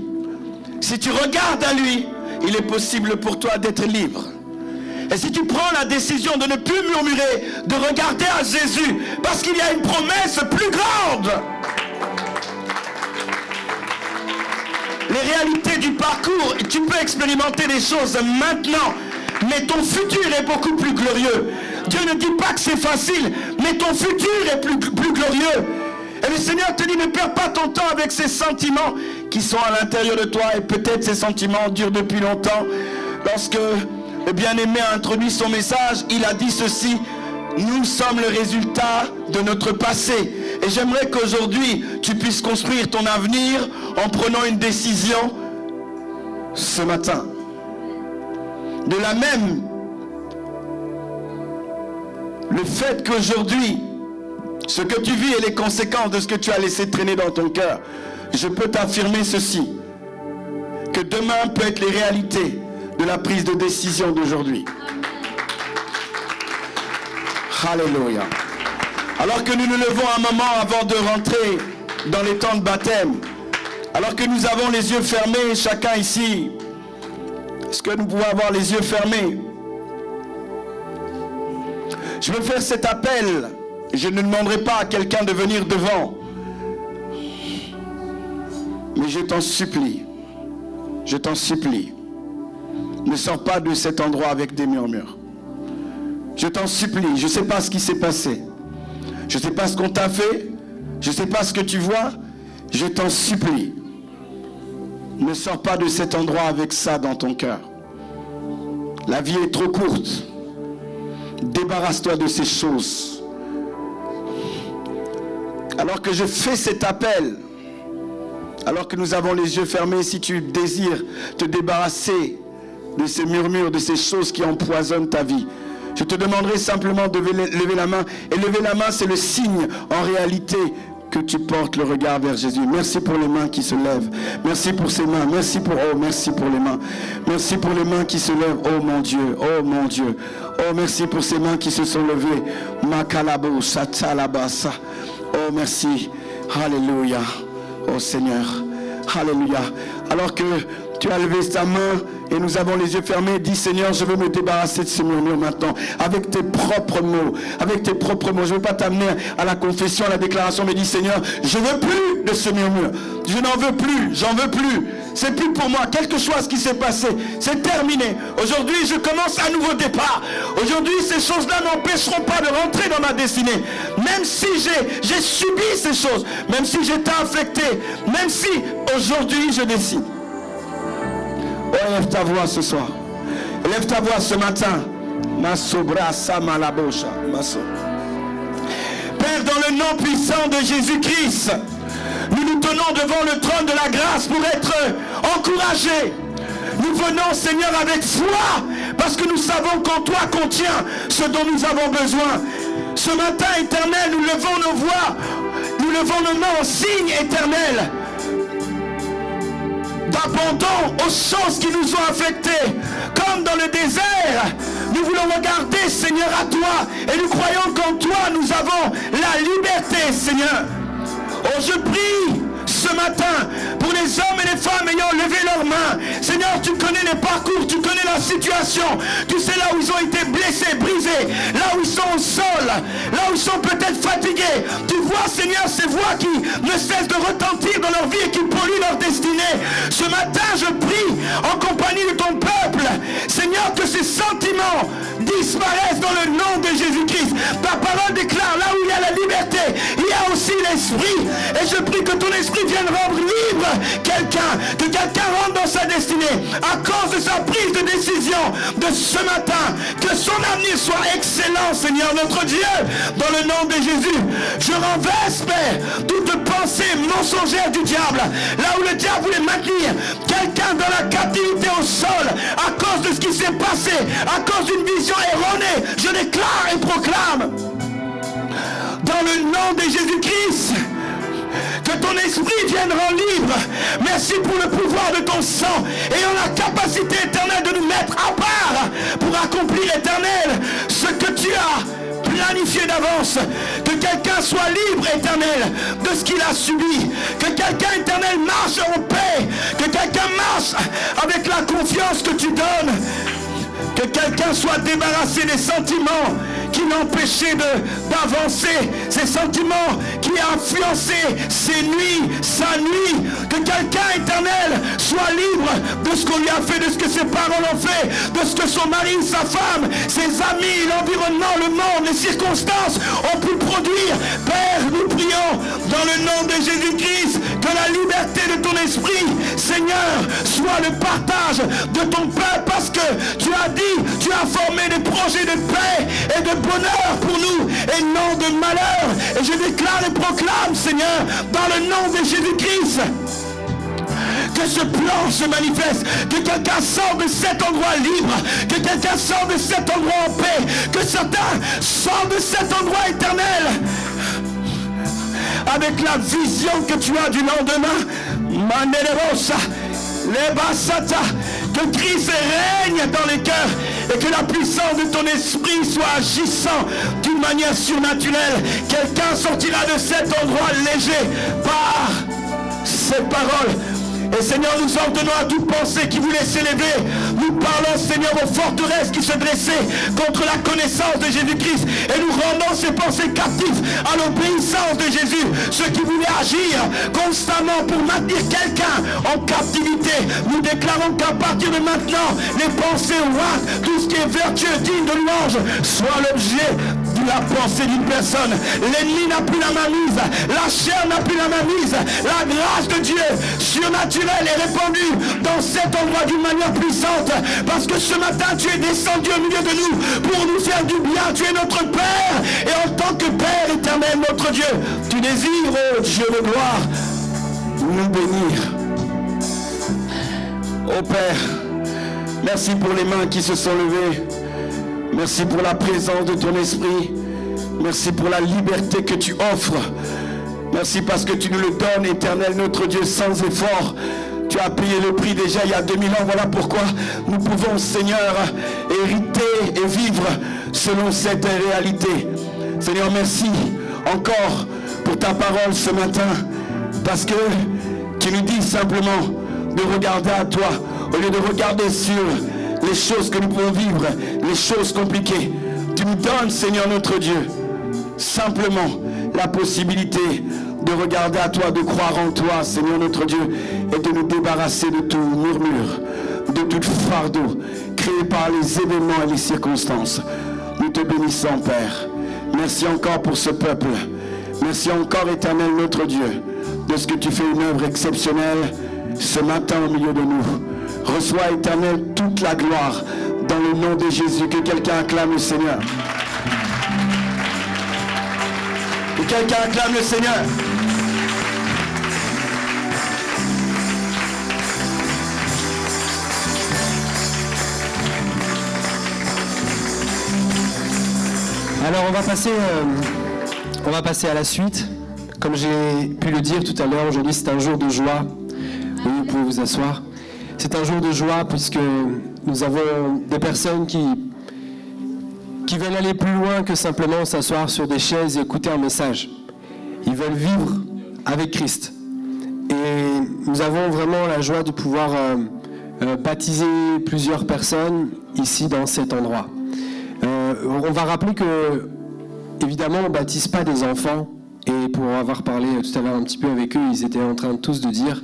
Si tu regardes à lui, il est possible pour toi d'être libre. Et si tu prends la décision de ne plus murmurer, de regarder à Jésus, parce qu'il y a une promesse plus grande. Les réalités du parcours, tu peux expérimenter des choses maintenant, mais ton futur est beaucoup plus glorieux. Dieu ne dit pas que c'est facile, mais ton futur est plus glorieux. Et le Seigneur te dit, ne perds pas ton temps avec ces sentiments qui sont à l'intérieur de toi. Et peut-être ces sentiments durent depuis longtemps. Lorsque le bien-aimé a introduit son message, il a dit ceci: nous sommes le résultat de notre passé. Et j'aimerais qu'aujourd'hui, tu puisses construire ton avenir en prenant une décision ce matin. De la même, le fait qu'aujourd'hui, ce que tu vis et les conséquences de ce que tu as laissé traîner dans ton cœur, je peux t'affirmer ceci, que demain peut être les réalités de la prise de décision d'aujourd'hui. Alléluia. Alors que nous nous levons un moment avant de rentrer dans les temps de baptême, alors que nous avons les yeux fermés, chacun ici, est-ce que nous pouvons avoir les yeux fermés? Je veux faire cet appel. Je ne demanderai pas à quelqu'un de venir devant. Mais je t'en supplie, ne sors pas de cet endroit avec des murmures. Je t'en supplie, je ne sais pas ce qui s'est passé. Je ne sais pas ce qu'on t'a fait. Je ne sais pas ce que tu vois. Je t'en supplie. Ne sors pas de cet endroit avec ça dans ton cœur. La vie est trop courte. Débarrasse-toi de ces choses. Alors que je fais cet appel, alors que nous avons les yeux fermés, si tu désires te débarrasser de ces murmures, de ces choses qui empoisonnent ta vie. Je te demanderai simplement de lever la main. Et lever la main, c'est le signe en réalité que tu portes le regard vers Jésus. Merci pour les mains qui se lèvent. Merci pour ces mains. Merci pour les mains. Merci pour les mains qui se lèvent. Oh mon Dieu, oh mon Dieu. Oh merci pour ces mains qui se sont levées. Makalabo, satalabasa. Oh merci. Alléluia. Oh Seigneur. Alléluia. Alors que tu as levé ta main et nous avons les yeux fermés, dis Seigneur, je veux me débarrasser de ce murmure maintenant, avec tes propres mots, avec tes propres mots. Je ne veux pas t'amener à la confession, à la déclaration, mais dis Seigneur, je ne veux plus de ce murmure. Je n'en veux plus, j'en veux plus. C'est plus pour moi, quelque chose ce qui s'est passé, c'est terminé. Aujourd'hui, je commence un nouveau départ. Aujourd'hui, ces choses-là n'empêcheront pas de rentrer dans ma destinée. Même si j'ai subi ces choses, même si j'étais affecté, même si aujourd'hui je décide. Oh, lève ta voix ce soir. Lève ta voix ce matin. Père, dans le nom puissant de Jésus-Christ, nous nous tenons devant le trône de la grâce pour être encouragés. Nous venons, Seigneur, avec foi, parce que nous savons qu'en toi contient ce dont nous avons besoin. Ce matin, Éternel, nous levons nos voix, nous levons nos mains en signe éternel d'abandon aux choses qui nous ont affectés. Comme dans le désert, nous voulons regarder, Seigneur, à toi. Et nous croyons qu'en toi, nous avons la liberté, Seigneur. Oh, je prie ce matin pour les hommes et les femmes ayant levé leurs mains. Seigneur, tu connais les parcours, tu connais la situation. Tu sais là où ils ont été blessés, brisés, là où ils sont au sol, là où ils sont peut-être fatigués. Tu vois, Seigneur, ces voix qui ne cessent de retentir dans leur vie et qui polluent leur destinée. Ce matin, je prie en compagnie de ton peuple, Seigneur, que ces sentiments disparaissent dans le nom de Jésus-Christ. Ta parole déclare, là où il y a la liberté, il y a aussi l'esprit. Et je prie que ton esprit vienne rendre libre quelqu'un, que quelqu'un rentre dans sa destinée à cause de sa prise de décision de ce matin. Que son avenir soit excellent, Seigneur notre Dieu, dans le nom de Jésus. Je renverse, Père, toute pensée mensongère du diable, là où le diable voulait maintenir quelqu'un dans la captivité au sol à cause de ce qui s'est passé, à cause d'une vision erronée. Je déclare et proclame dans le nom de Jésus-Christ que ton esprit vienne rendre libre. Merci pour le pouvoir de ton sang et en la capacité éternelle de nous mettre à part pour accomplir, Éternel, ce que tu as planifié d'avance. Que quelqu'un soit libre, Éternel, de ce qu'il a subi. Que quelqu'un, Éternel, marche en paix. Que quelqu'un marche avec la confiance que tu donnes. Que quelqu'un soit débarrassé des sentiments qui l'empêchaient d'avancer, ces sentiments qui ont influencé ses nuits, sa nuit. Que quelqu'un, Éternel, soit libre de ce qu'on lui a fait, de ce que ses parents l'ont fait, de ce que son mari, sa femme, ses amis, l'environnement, le monde, les circonstances ont pu produire. Père, nous prions dans le nom de Jésus-Christ que la liberté de ton esprit, Seigneur, soit le partage de ton peuple, parce que tu as dit, tu as formé des projets de paix et de bonheur pour nous et non de malheur. Et je déclare et proclame, Seigneur, dans le nom de Jésus-Christ, que ce plan se manifeste, que quelqu'un sorte de cet endroit libre, que quelqu'un sorte de cet endroit en paix, que certains sortent de cet endroit éternel avec la vision que tu as du lendemain. Manelerosa, Lebasata, que Christ règne dans les cœurs et que la puissance de ton esprit soit agissant d'une manière surnaturelle. Quelqu'un sortira de cet endroit léger par ces paroles. Et Seigneur, nous ordonnons à toute pensée qui voulait s'élever. Nous parlons, Seigneur, aux forteresses qui se dressaient contre la connaissance de Jésus-Christ. Et nous rendons ces pensées captives à l'obéissance de Jésus. Ceux qui voulaient agir constamment pour maintenir quelqu'un en captivité. Nous déclarons qu'à partir de maintenant, les pensées ouates, tout ce qui est vertueux, digne de louange, soit l'objet de la pensée d'une personne. L'ennemi n'a plus la mainmise, la chair n'a plus la mainmise. La grâce de Dieu surnaturelle est répandue dans cet endroit d'une manière puissante, parce que ce matin tu es descendu au milieu de nous pour nous faire du bien. Tu es notre Père, et en tant que Père éternel, notre Dieu, tu désires, oh Dieu de gloire, nous bénir. Oh Père, Merci pour les mains qui se sont levées. Merci pour la présence de ton esprit. Merci pour la liberté que tu offres. Merci parce que tu nous le donnes, Éternel, notre Dieu, sans effort. Tu as payé le prix déjà il y a 2000 ans. Voilà pourquoi nous pouvons, Seigneur, hériter et vivre selon cette réalité. Seigneur, merci encore pour ta parole ce matin. Parce que tu nous dis simplement de regarder à toi au lieu de regarder sur les choses que nous pouvons vivre, les choses compliquées. Tu nous donnes, Seigneur notre Dieu, simplement la possibilité de regarder à toi, de croire en toi, Seigneur notre Dieu, et de nous débarrasser de tout murmure, de tout fardeau créé par les événements et les circonstances. Nous te bénissons, Père. Merci encore pour ce peuple. Merci encore, Éternel notre Dieu, de ce que tu fais une œuvre exceptionnelle ce matin au milieu de nous. Reçois, Éternel, toute la gloire dans le nom de Jésus. Que quelqu'un acclame le Seigneur. Que quelqu'un acclame le Seigneur. Alors on va passer à la suite. Comme j'ai pu le dire tout à l'heure, aujourd'hui c'est un jour de joie. Oui, vous pouvez vous asseoir. C'est un jour de joie puisque nous avons des personnes qui veulent aller plus loin que simplement s'asseoir sur des chaises et écouter un message. Ils veulent vivre avec Christ. Et nous avons vraiment la joie de pouvoir baptiser plusieurs personnes ici dans cet endroit. On va rappeler que, évidemment, on ne baptise pas des enfants. Et pour avoir parlé tout à l'heure un petit peu avec eux, ils étaient en train tous de dire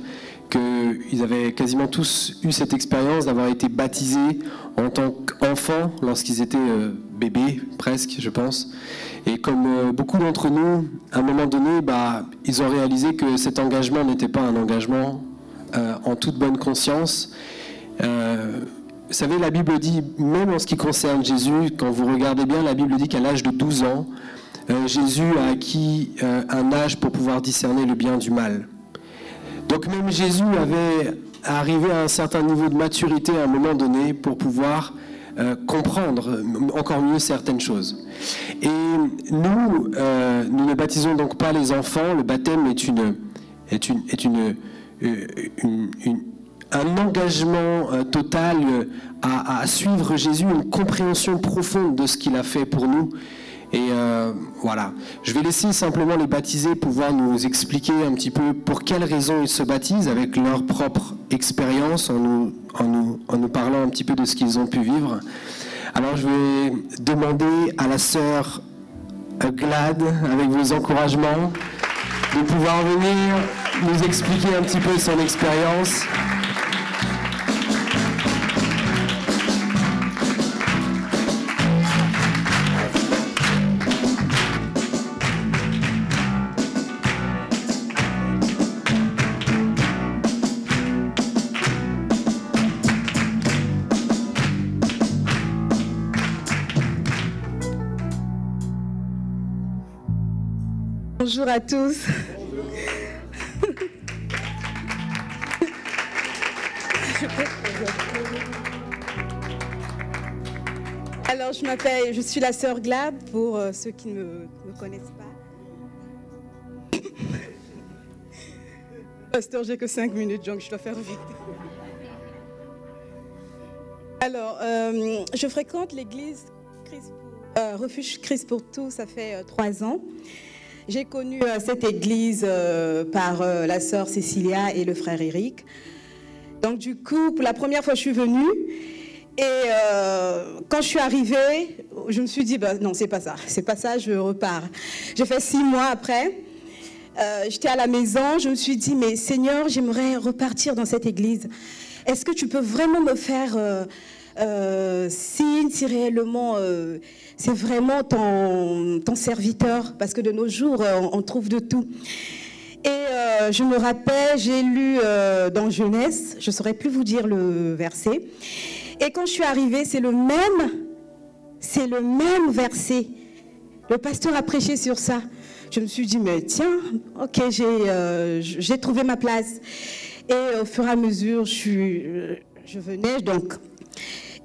qu'ils avaient quasiment tous eu cette expérience d'avoir été baptisés en tant qu'enfants lorsqu'ils étaient bébés, presque, je pense. Et comme beaucoup d'entre nous, à un moment donné, ils ont réalisé que cet engagement n'était pas un engagement en toute bonne conscience. Vous savez, la Bible dit, même en ce qui concerne Jésus, quand vous regardez bien, la Bible dit qu'à l'âge de 12 ans, Jésus a acquis un âge pour pouvoir discerner le bien du mal. Donc même Jésus avait arrivé à un certain niveau de maturité à un moment donné pour pouvoir comprendre encore mieux certaines choses. Et nous ne baptisons donc pas les enfants. Le baptême est un engagement total à suivre Jésus, une compréhension profonde de ce qu'il a fait pour nous. Et voilà, je vais laisser simplement les baptisés pouvoir nous expliquer un petit peu pour quelles raisons ils se baptisent avec leur propre expérience, en nous parlant un petit peu de ce qu'ils ont pu vivre. Alors je vais demander à la sœur Glad, avec vos encouragements, de pouvoir venir nous expliquer un petit peu son expérience. Bonjour à tous. Alors, je suis la sœur Glad, pour ceux qui ne me connaissent pas. Pasteur, j'ai que 5 minutes, donc je dois faire vite. Alors, je fréquente l'église Refuge Christ pour tous, ça fait 3 ans. J'ai connu cette église par la sœur Cécilia et le frère Eric. Donc du coup, pour la première fois, je suis venue. Et quand je suis arrivée, je me suis dit, non, c'est pas ça, je repars. J'ai fait 6 mois après. J'étais à la maison, je me suis dit, mais Seigneur, j'aimerais repartir dans cette église. Est-ce que tu peux vraiment me faire signe si réellement c'est vraiment ton serviteur, parce que de nos jours on trouve de tout. Et je me rappelle, j'ai lu dans Genèse, je ne saurais plus vous dire le verset, et quand je suis arrivée, c'est le même verset. Le pasteur a prêché sur ça. Je me suis dit, mais tiens, ok, j'ai trouvé ma place. Et au fur et à mesure, je venais, donc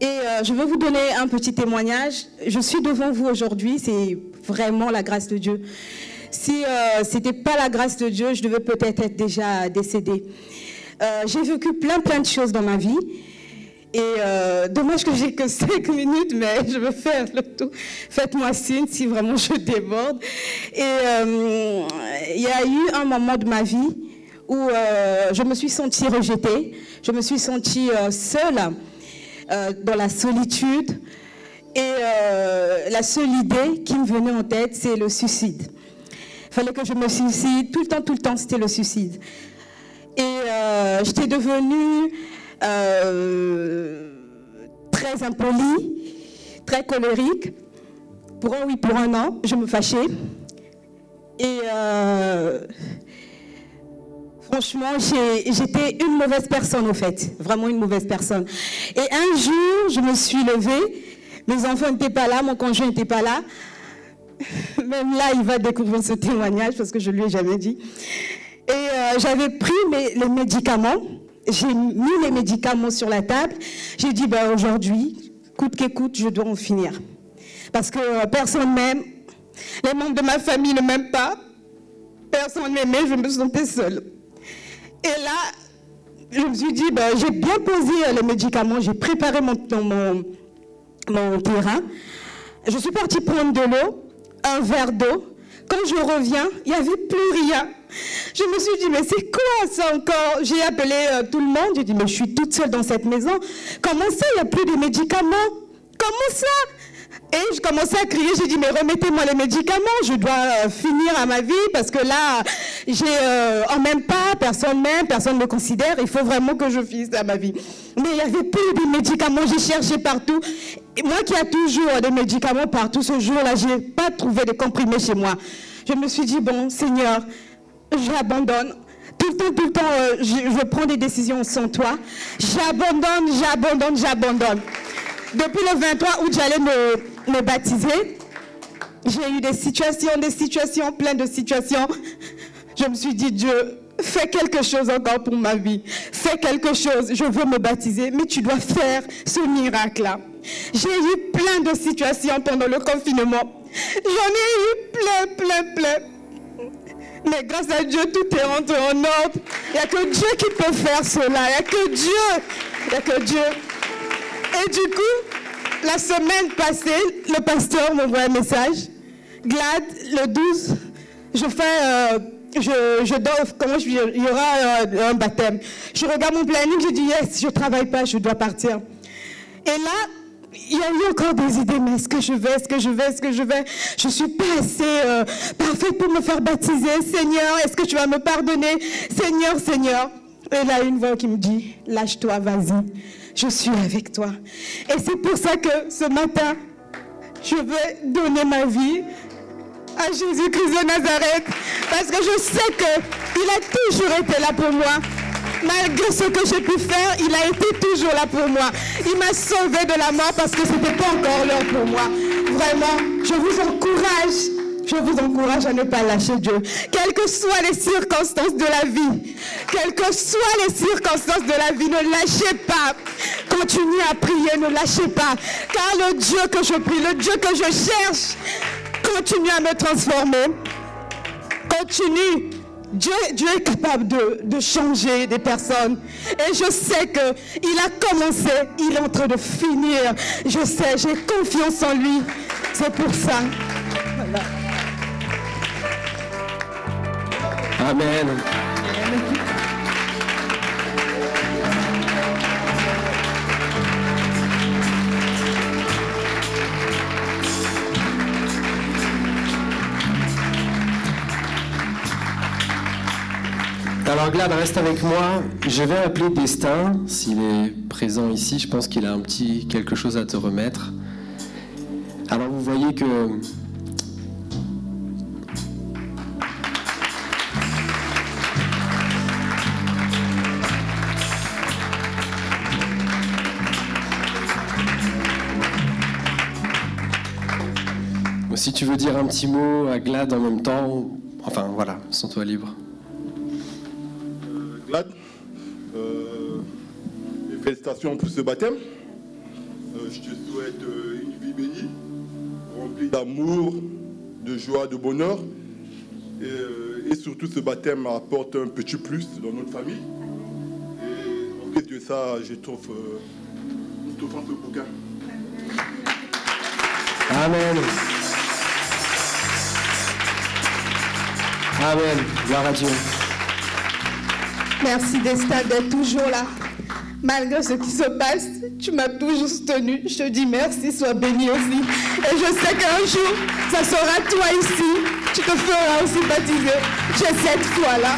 Et je veux vous donner un petit témoignage. Je suis devant vous aujourd'hui, c'est vraiment la grâce de Dieu. Si ce n'était pas la grâce de Dieu, je devais peut-être être déjà décédée. J'ai vécu plein de choses dans ma vie. Et dommage que j'ai que 5 minutes, mais je veux faire le tout. Faites-moi signe si vraiment je déborde. Et il y a eu un moment de ma vie où je me suis sentie rejetée, je me suis sentie seule, dans la solitude. Et la seule idée qui me venait en tête, c'est le suicide. Il fallait que je me suicide, tout le temps, c'était le suicide. Et j'étais devenue très impolie, très colérique. Pour un oui, pour un non, je me fâchais. Et franchement, j'étais une mauvaise personne, au fait. Vraiment une mauvaise personne. Et un jour, je me suis levée. Mes enfants n'étaient pas là, mon conjoint n'était pas là. Même là, il va découvrir ce témoignage parce que je ne lui ai jamais dit. Et j'avais pris les médicaments. J'ai mis les médicaments sur la table. J'ai dit, ben, aujourd'hui, coûte que coûte, je dois en finir. Parce que personne m'aime. Les membres de ma famille ne m'aiment pas. Personne ne m'aimait, je me sentais seule. Et là, je me suis dit, ben, j'ai bien posé les médicaments, j'ai préparé mon terrain. Je suis partie prendre de l'eau, un verre d'eau. Quand je reviens, il n'y avait plus rien. Je me suis dit, mais c'est quoi ça encore? J'ai appelé tout le monde, j'ai dit, mais je suis toute seule dans cette maison. Comment ça, il n'y a plus de médicaments? Comment ça? Et je commençais à crier, j'ai dit, mais remettez-moi les médicaments, je dois finir à ma vie, parce que là, on m'aime pas, personne m'aime, personne ne me considère, il faut vraiment que je finisse à ma vie. Mais il n'y avait plus de médicaments, j'ai cherché partout. Et moi qui ai toujours des médicaments partout, ce jour-là, je n'ai pas trouvé de comprimés chez moi. Je me suis dit, bon, Seigneur, j'abandonne. Tout le temps, je prends des décisions sans toi. J'abandonne. Depuis le 23 août, j'allais me baptiser. J'ai eu des situations, plein de situations. Je me suis dit, Dieu, fais quelque chose encore pour ma vie. Fais quelque chose, je veux me baptiser, mais tu dois faire ce miracle-là. J'ai eu plein de situations pendant le confinement. J'en ai eu plein. Mais grâce à Dieu, tout est rentré en ordre. Il n'y a que Dieu qui peut faire cela. Il n'y a que Dieu. Et du coup, la semaine passée, le pasteur m'envoie un message. Glad, le 12, je dois, il y aura un baptême. Je regarde mon planning, je dis yes, je ne travaille pas, je dois partir. Et là, il y a eu encore des idées, mais est-ce que je vais? Je ne suis pas assez parfaite pour me faire baptiser. Seigneur, est-ce que tu vas me pardonner? Seigneur. Et là, une voix qui me dit, lâche-toi, vas-y, je suis avec toi. Et c'est pour ça que ce matin, je veux donner ma vie à Jésus-Christ de Nazareth, parce que je sais qu'il a toujours été là pour moi. Malgré ce que j'ai pu faire, il a été toujours là pour moi. Il m'a sauvé de la mort parce que ce n'était pas encore l'heure pour moi. Vraiment, je vous encourage à ne pas lâcher Dieu. Quelles que soient les circonstances de la vie, ne lâchez pas. Continuez à prier, ne lâchez pas. Car le Dieu que je prie, le Dieu que je cherche, continue à me transformer. Continue. Dieu est capable de changer des personnes. Et je sais qu'il a commencé, il est en train de finir. Je sais, j'ai confiance en lui. C'est pour ça. Voilà. Amen. Alors Glad, reste avec moi. Je vais appeler Destin, s'il est présent ici. Je pense qu'il a quelque chose à te remettre. Alors vous voyez que si tu veux dire un petit mot à Glad en même temps, enfin voilà, sens-toi libre. Glad, félicitations pour ce baptême. Je te souhaite une vie bénie, remplie d'amour, de joie, de bonheur. Et surtout, ce baptême apporte un petit plus dans notre famille. Et en fait de ça, je trouve un peu bouquin. Amen. Amen. Gloire à Dieu. Merci Destin d'être toujours là. Malgré ce qui se passe, tu m'as toujours soutenu. Je te dis merci, sois béni aussi. Et je sais qu'un jour, ça sera toi ici. Tu te feras aussi baptiser. J'ai cette foi-là.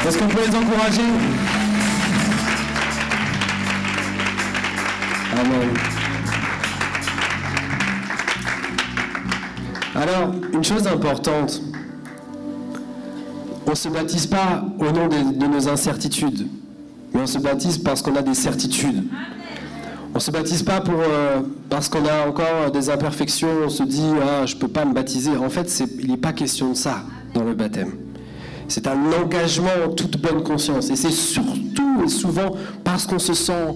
Est-ce qu'on peut les encourager? Amen. Alors, une chose importante, on ne se baptise pas au nom de nos incertitudes, mais on se baptise parce qu'on a des certitudes. On ne se baptise pas parce qu'on a encore des imperfections, on se dit « Ah, je ne peux pas me baptiser ». En fait, il n'est pas question de ça dans le baptême. C'est un engagement en toute bonne conscience. Et c'est surtout et souvent parce qu'on se sent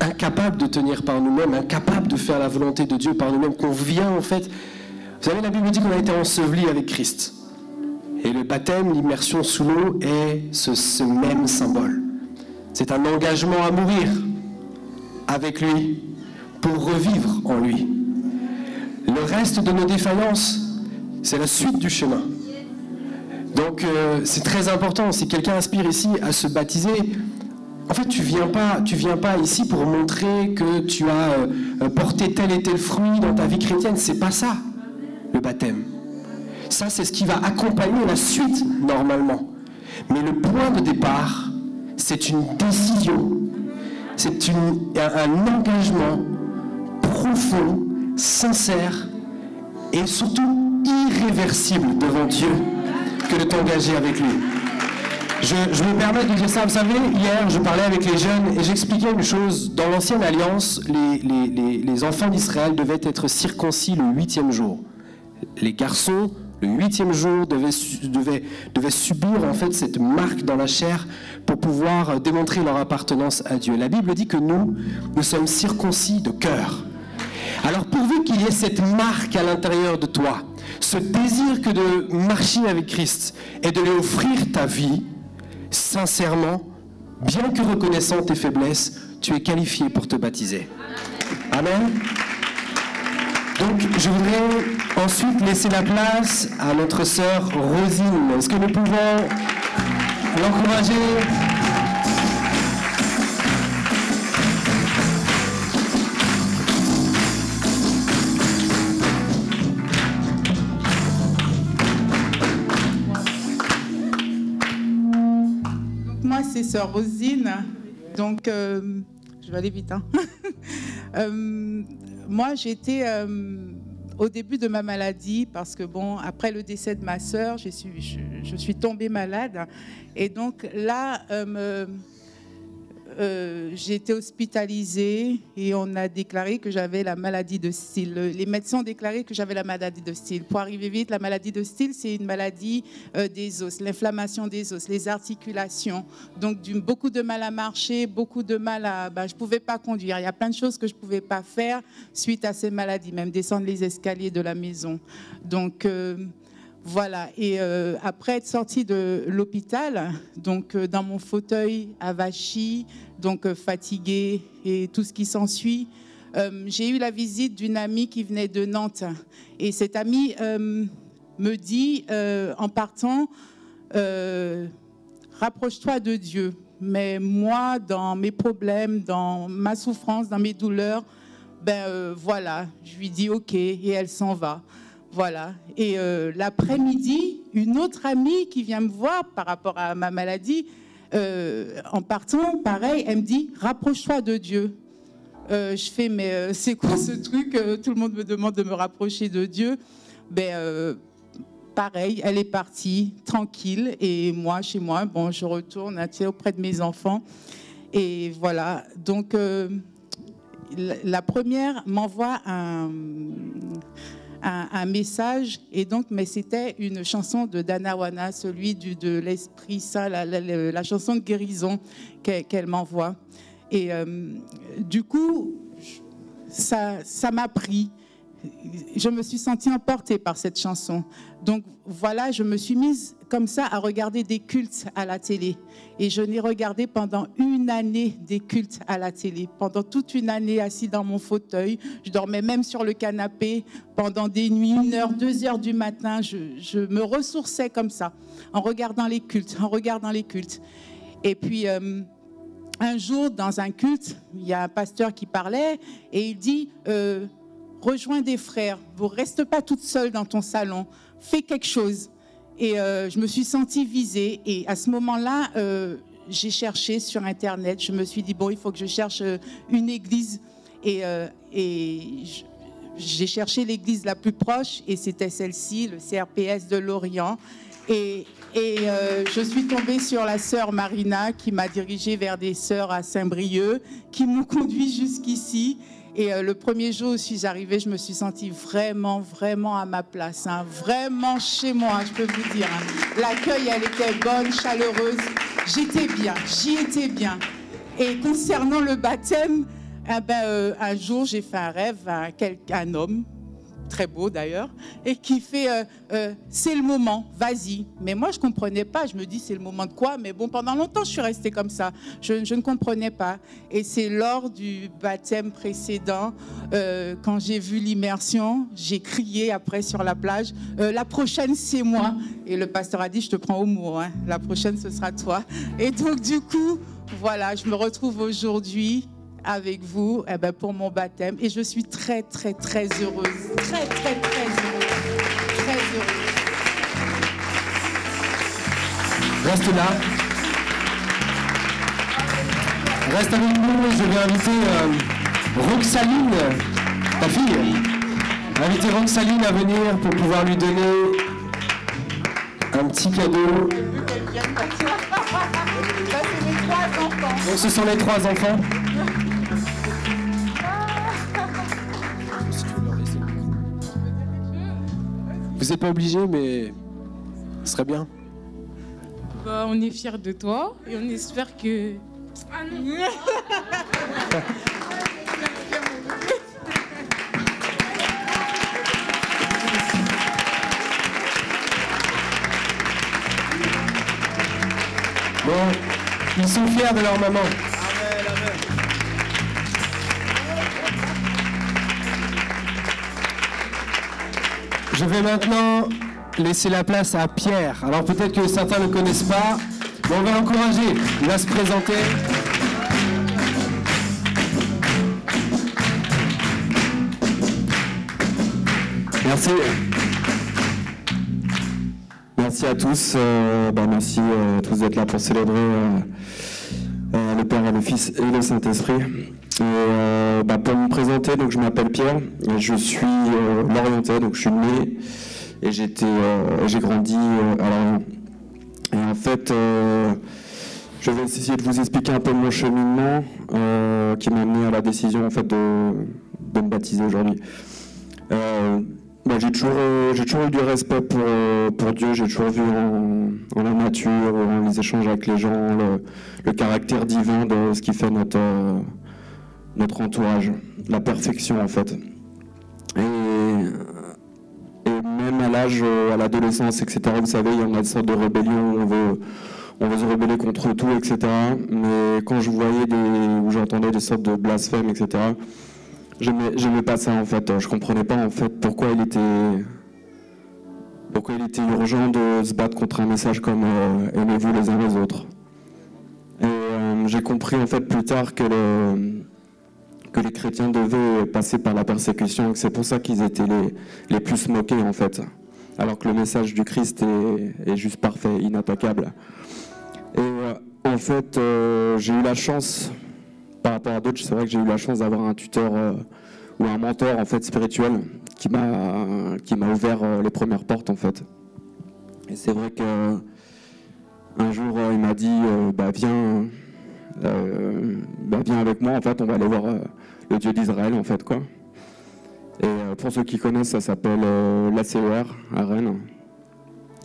incapable de tenir par nous-mêmes, incapable de faire la volonté de Dieu par nous-mêmes, qu'on vient en fait... Vous savez, la Bible dit qu'on a été enseveli avec Christ. Et le baptême, l'immersion sous l'eau est ce même symbole. C'est un engagement à mourir avec lui pour revivre en lui. Le reste de nos défaillances, c'est la suite du chemin. Donc c'est très important. Si quelqu'un aspire ici à se baptiser, en fait tu viens pas ici pour montrer que tu as porté tel et tel fruit dans ta vie chrétienne. C'est pas ça, le baptême. Ça, c'est ce qui va accompagner la suite, normalement. Mais le point de départ, c'est une décision. C'est un engagement profond, sincère et surtout irréversible devant Dieu que de t'engager avec lui. Je me permets de dire ça. Vous savez, hier, je parlais avec les jeunes et j'expliquais une chose. Dans l'ancienne alliance, les enfants d'Israël devaient être circoncis le 8e jour. Les garçons, le 8e jour, devaient subir en fait cette marque dans la chair pour pouvoir démontrer leur appartenance à Dieu. La Bible dit que nous sommes circoncis de cœur. Alors pourvu qu'il y ait cette marque à l'intérieur de toi, ce désir que de marcher avec Christ et de lui offrir ta vie, sincèrement, bien que reconnaissant tes faiblesses, tu es qualifié pour te baptiser. Amen. Donc, je voudrais ensuite laisser la place à notre sœur Rosine. Est-ce que nous pouvons l'encourager? Moi, c'est sœur Rosine. Donc, je vais aller vite, hein. Moi, j'étais au début de ma maladie parce que, bon, après le décès de ma sœur, je suis tombée malade. Et donc là, j'ai été hospitalisée et on a déclaré que j'avais la maladie de Still. Les médecins ont déclaré que j'avais la maladie de Still. Pour arriver vite, la maladie de Still, c'est une maladie des os, l'inflammation des os, les articulations. Donc, beaucoup de mal à marcher, beaucoup de mal à... je ne pouvais pas conduire. Il y a plein de choses que je ne pouvais pas faire suite à ces maladies, même descendre les escaliers de la maison. Donc... voilà, et après être sortie de l'hôpital, donc dans mon fauteuil avachi, donc fatiguée et tout ce qui s'ensuit, j'ai eu la visite d'une amie qui venait de Nantes. Et cette amie me dit, en partant, rapproche-toi de Dieu. Mais moi, dans mes problèmes, dans ma souffrance, dans mes douleurs, voilà, je lui dis ok, et elle s'en va. Voilà. Et l'après-midi, une autre amie qui vient me voir par rapport à ma maladie, en partant, pareil, elle me dit « Rapproche-toi de Dieu ». Je fais « Mais c'est quoi ce truc ? Tout le monde me demande de me rapprocher de Dieu. » Pareil, elle est partie, tranquille. Et moi, chez moi, bon, je retourne auprès de mes enfants. Et voilà. Donc, la première m'envoie un message, et donc, mais c'était une chanson de Danawana, celui de l'Esprit Saint, la chanson de guérison qu'elle m'envoie. Et du coup, ça m'a pris. Je me suis sentie emportée par cette chanson. Donc voilà, je me suis mise comme ça à regarder des cultes à la télé. Et je n'ai regardé pendant une année des cultes à la télé. Pendant toute une année, assis dans mon fauteuil. Je dormais même sur le canapé pendant des nuits, 1h, 2h du matin. Je me ressourçais comme ça, en regardant les cultes, Et puis, un jour, dans un culte, il y a un pasteur qui parlait et il dit... rejoins des frères, vous ne restez pas toute seule dans ton salon, fais quelque chose. Et je me suis sentie visée. Et à ce moment-là, j'ai cherché sur Internet. Je me suis dit, bon, il faut que je cherche une église. Et j'ai cherché l'église la plus proche, et c'était celle-ci, le CRPS de Lorient. Et je suis tombée sur la sœur Marina, qui m'a dirigée vers des sœurs à Saint-Brieuc, qui m'ont conduit jusqu'ici. Et le premier jour où je suis arrivée, je me suis sentie vraiment, vraiment à ma place, hein, vraiment chez moi, je peux vous dire. Hein. L'accueil, elle était bonne, chaleureuse. J'étais bien, j'y étais bien. Et concernant le baptême, un jour, j'ai fait un rêve à un homme, très beau d'ailleurs, et qui fait c'est le moment, vas-y. Mais moi, je ne comprenais pas. Je me dis, c'est le moment de quoi? Mais bon, pendant longtemps, je suis restée comme ça. Je ne comprenais pas. Et c'est lors du baptême précédent, quand j'ai vu l'immersion, j'ai crié après sur la plage, la prochaine, c'est moi. Et le pasteur a dit, je te prends au mot, hein. La prochaine, ce sera toi. Et donc, du coup, voilà, je me retrouve aujourd'hui avec vous pour mon baptême, et je suis très, très, très heureuse. Très, très, très heureuse. Très heureuse. Reste là. Reste avec nous. Je vais inviter Roxaline, ta fille. Inviter Roxaline à venir pour pouvoir lui donner un petit cadeau. Donc ce sont les 3 enfants. Vous n'êtes pas obligé, mais ce serait bien. Bah, on est fiers de toi et on espère que... Ah non. Bon, ils sont fiers de leur maman. Je vais maintenant laisser la place à Pierre. Alors peut-être que certains ne le connaissent pas, mais on va l'encourager. Il va se présenter. Merci. Merci à tous. Merci à tous d'être là pour célébrer le Père et le Fils et le Saint-Esprit. Pour me présenter, donc je m'appelle Pierre, et je suis Lorientais, donc je suis né et j'ai grandi à Lorient. Et en fait, je vais essayer de vous expliquer un peu mon cheminement qui m'a amené à la décision en fait de me baptiser aujourd'hui. J'ai toujours eu du respect pour Dieu. J'ai toujours vu en la nature, en les échanges avec les gens, le caractère divin de ce qui fait notre entourage, la perfection en fait. Et même à l'âge, à l'adolescence, etc., vous savez, il y en a une sorte de rébellion où on veut se rebeller contre tout, etc. Mais quand je voyais où j'entendais des sortes de blasphèmes, etc., j'aimais pas ça en fait. Je comprenais pas en fait pourquoi il était urgent de se battre contre un message comme aimez-vous les uns les autres. Et j'ai compris en fait plus tard que les chrétiens devaient passer par la persécution, c'est pour ça qu'ils étaient les plus moqués en fait, alors que le message du Christ est juste parfait, inattaquable. Et en fait, j'ai eu la chance, par rapport à d'autres, c'est vrai que j'ai eu la chance d'avoir un tuteur ou un mentor en fait spirituel qui m'a ouvert les premières portes en fait. Et c'est vrai que un jour il m'a dit viens avec moi en fait, on va aller voir le Dieu d'Israël en fait quoi. Et pour ceux qui connaissent, ça s'appelle l'ACER à Rennes.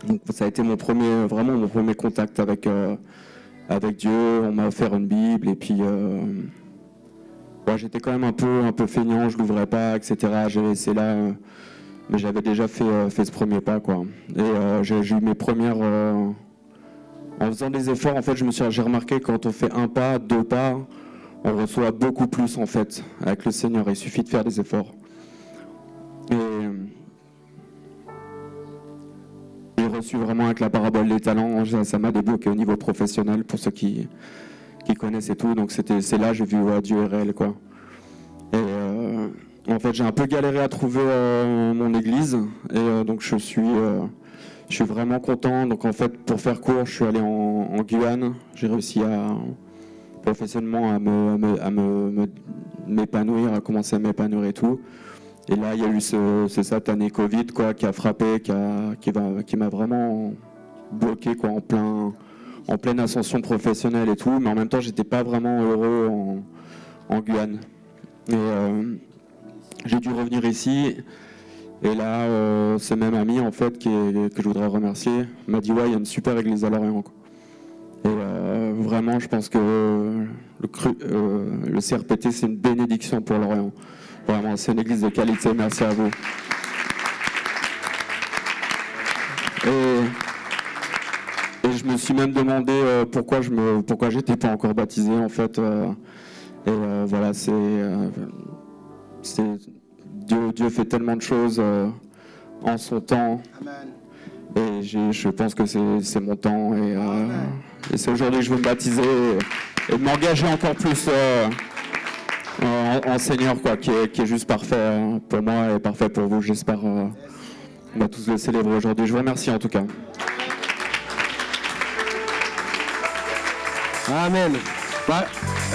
Donc ça a été vraiment mon premier contact avec Dieu. On m'a offert une Bible et puis j'étais quand même un peu feignant, je l'ouvrais pas, etc. J'avais essayé là, mais j'avais déjà fait ce premier pas, quoi. Et j'ai eu mes premières... en faisant des efforts, en fait, j'ai remarqué que quand on fait un pas, 2 pas, on reçoit beaucoup plus, en fait, avec le Seigneur. Il suffit de faire des efforts. Et j'ai reçu vraiment avec la parabole des talents, ça m'a débloqué au niveau professionnel, pour ceux qui connaissent et tout. Donc c'est là j'ai vu Dieu est réel, quoi. Et en fait, j'ai un peu galéré à trouver mon église. Et donc je suis vraiment content. Donc en fait, pour faire court, je suis allé en Guyane. J'ai réussi professionnellement à m'épanouir, à commencer à m'épanouir et tout. Et là, il y a eu ce satané Covid, quoi, qui a frappé, qui m'a vraiment bloqué, quoi, en pleine ascension professionnelle et tout. Mais en même temps, j'étais pas vraiment heureux en Guyane. Et j'ai dû revenir ici. Et là, ce même ami, en fait, que je voudrais remercier, m'a dit ouais, il y a une super église à Lorient, quoi. Et vraiment, je pense que le CRPT, c'est une bénédiction pour Lorient. Vraiment, c'est une église de qualité. Merci à vous. Et je me suis même demandé pourquoi j'étais pas encore baptisé, en fait. Voilà, Dieu fait tellement de choses en son temps. Et je pense que c'est mon temps. Et c'est aujourd'hui que je veux me baptiser et m'engager encore plus en Seigneur, quoi, qui est juste parfait pour moi et parfait pour vous. J'espère on va tous le célébrer aujourd'hui. Je vous remercie en tout cas. Amen. Bah,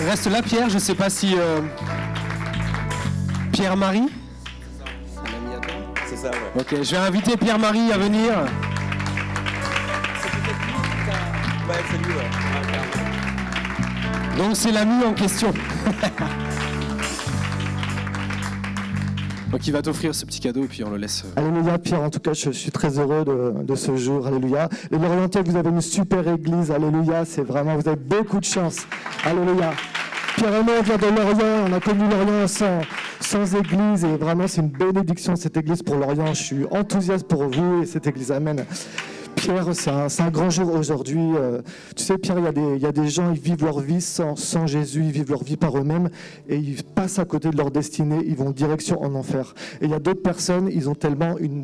reste là, Pierre. Je ne sais pas si... Pierre-Marie ? C'est ça, ouais. Ok, je vais inviter Pierre-Marie à venir. Ouais, c'est lui, ouais. Donc c'est l'ami en question. Donc il va t'offrir ce petit cadeau et puis on le laisse. Alléluia, Pierre, en tout cas, je suis très heureux de ce jour. Alléluia. Les Lorientais, vous avez une super église. Alléluia, c'est vraiment, vous avez beaucoup de chance. Alléluia. Pierre et moi, on vient de Lorient. On a connu Lorient sans église et vraiment, c'est une bénédiction cette église pour Lorient. Je suis enthousiaste pour vous et cette église. Amen. Pierre, c'est un grand jour aujourd'hui. Tu sais, Pierre, il y a des gens, ils vivent leur vie sans Jésus, ils vivent leur vie par eux-mêmes et ils passent à côté de leur destinée, ils vont direction en enfer. Et il y a d'autres personnes, ils ont tellement une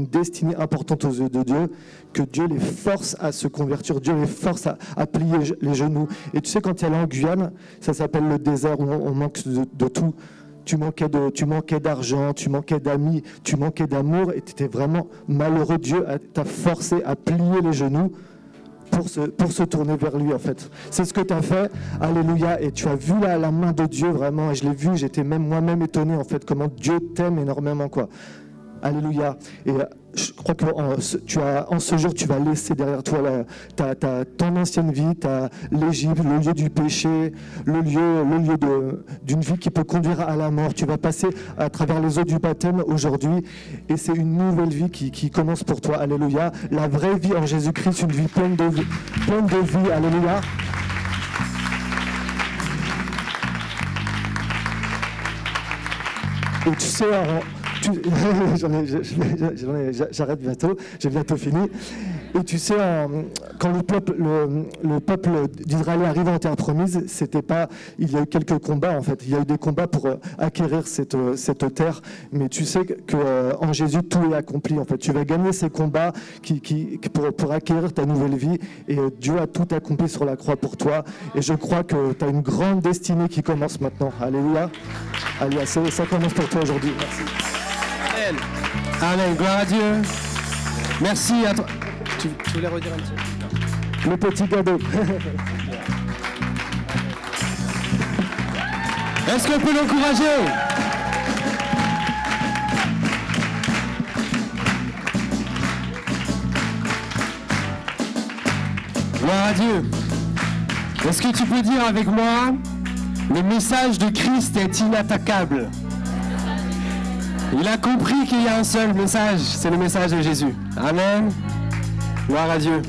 destinée importante aux yeux de Dieu que Dieu les force à se convertir, Dieu les force à plier les genoux. Et tu sais, quand tu es allé en Guyane, ça s'appelle le désert où on manque de tout. Tu manquais d'argent, tu manquais d'amis, tu manquais d'amour et tu étais vraiment malheureux. Dieu t'a forcé à plier les genoux pour se tourner vers lui, en fait. C'est ce que tu as fait, alléluia, et tu as vu la main de Dieu vraiment, et je l'ai vu, j'étais même moi-même étonné, en fait, comment Dieu t'aime énormément, quoi. Alléluia. Et je crois que en ce jour, tu vas laisser derrière toi ton ancienne vie, l'Égypte, le lieu du péché, le lieu d'une vie qui peut conduire à la mort. Tu vas passer à travers les eaux du baptême aujourd'hui et c'est une nouvelle vie qui commence pour toi. Alléluia. La vraie vie en Jésus-Christ, une vie pleine de vie. Alléluia. Et tu sais, j'arrête bientôt, j'ai bientôt fini. Et tu sais, quand le peuple d'Israël arrive en terre promise, il y a eu quelques combats en fait. Il y a eu des combats pour acquérir cette terre. Mais tu sais qu'en Jésus, tout est accompli en fait. Tu vas gagner ces combats pour acquérir ta nouvelle vie. Et Dieu a tout accompli sur la croix pour toi. Et je crois que tu as une grande destinée qui commence maintenant. Alléluia. Alléluia. Ça commence pour toi aujourd'hui. Merci. Amen. Amen. Gloire à Dieu. Merci à toi. Tu voulais redire un petit peu? Le petit cadeau. Est-ce qu'on peut l'encourager? Gloire à Dieu. Est-ce que tu peux dire avec moi, le message de Christ est inattaquable? Il a compris qu'il y a un seul message, c'est le message de Jésus. Amen. Gloire à Dieu.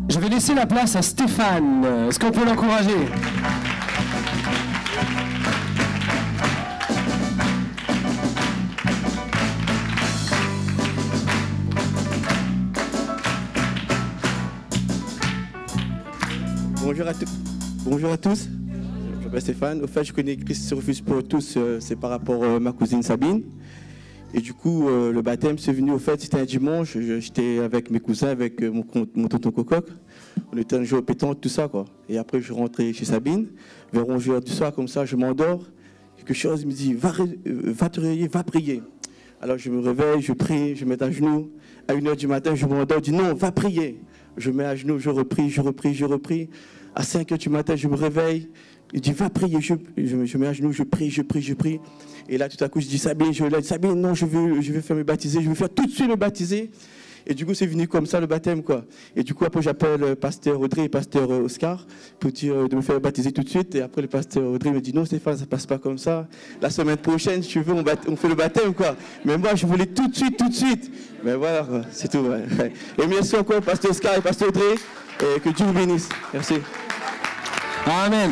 Je vais laisser la place à Stéphane. Est-ce qu'on peut l'encourager ? Bonjour à tous, je m'appelle Stéphane. Au fait, je connais Christ Refuse pour tous, c'est par rapport à ma cousine Sabine. Et du coup, le baptême, c'est venu, au fait, c'était un dimanche, j'étais avec mes cousins, avec mon tonton Cococ. On était un jour au pétanque, tout ça, quoi. Et après, je suis rentré chez Sabine, vers 11h du soir, comme ça, je m'endors. Quelque chose me dit, va te réveiller, va prier. Alors, je me réveille, je prie, je me mets à genoux. À 1h du matin, je m'endors, je dis non, va prier. Je mets à genoux, je reprie. À 5h du matin, je me réveille. Il dit, va prier. Je mets à genoux, je prie. Et là, tout à coup, je dis, Sabine, Sabine, non, je veux faire me baptiser. Je veux faire tout de suite me baptiser. Et du coup, c'est venu comme ça, le baptême, quoi. Et du coup, après, j'appelle pasteur Audrey et pasteur Oscar pour dire de me faire baptiser tout de suite. Et après, le pasteur Audrey me dit, non, Stéphane, ça passe pas comme ça. La semaine prochaine, si tu veux, on fait le baptême, quoi. Mais moi, je voulais tout de suite. Mais voilà, c'est tout. Ouais. Et merci encore, pasteur Oscar et pasteur Audrey. Et que Dieu vous bénisse. Merci. Amen.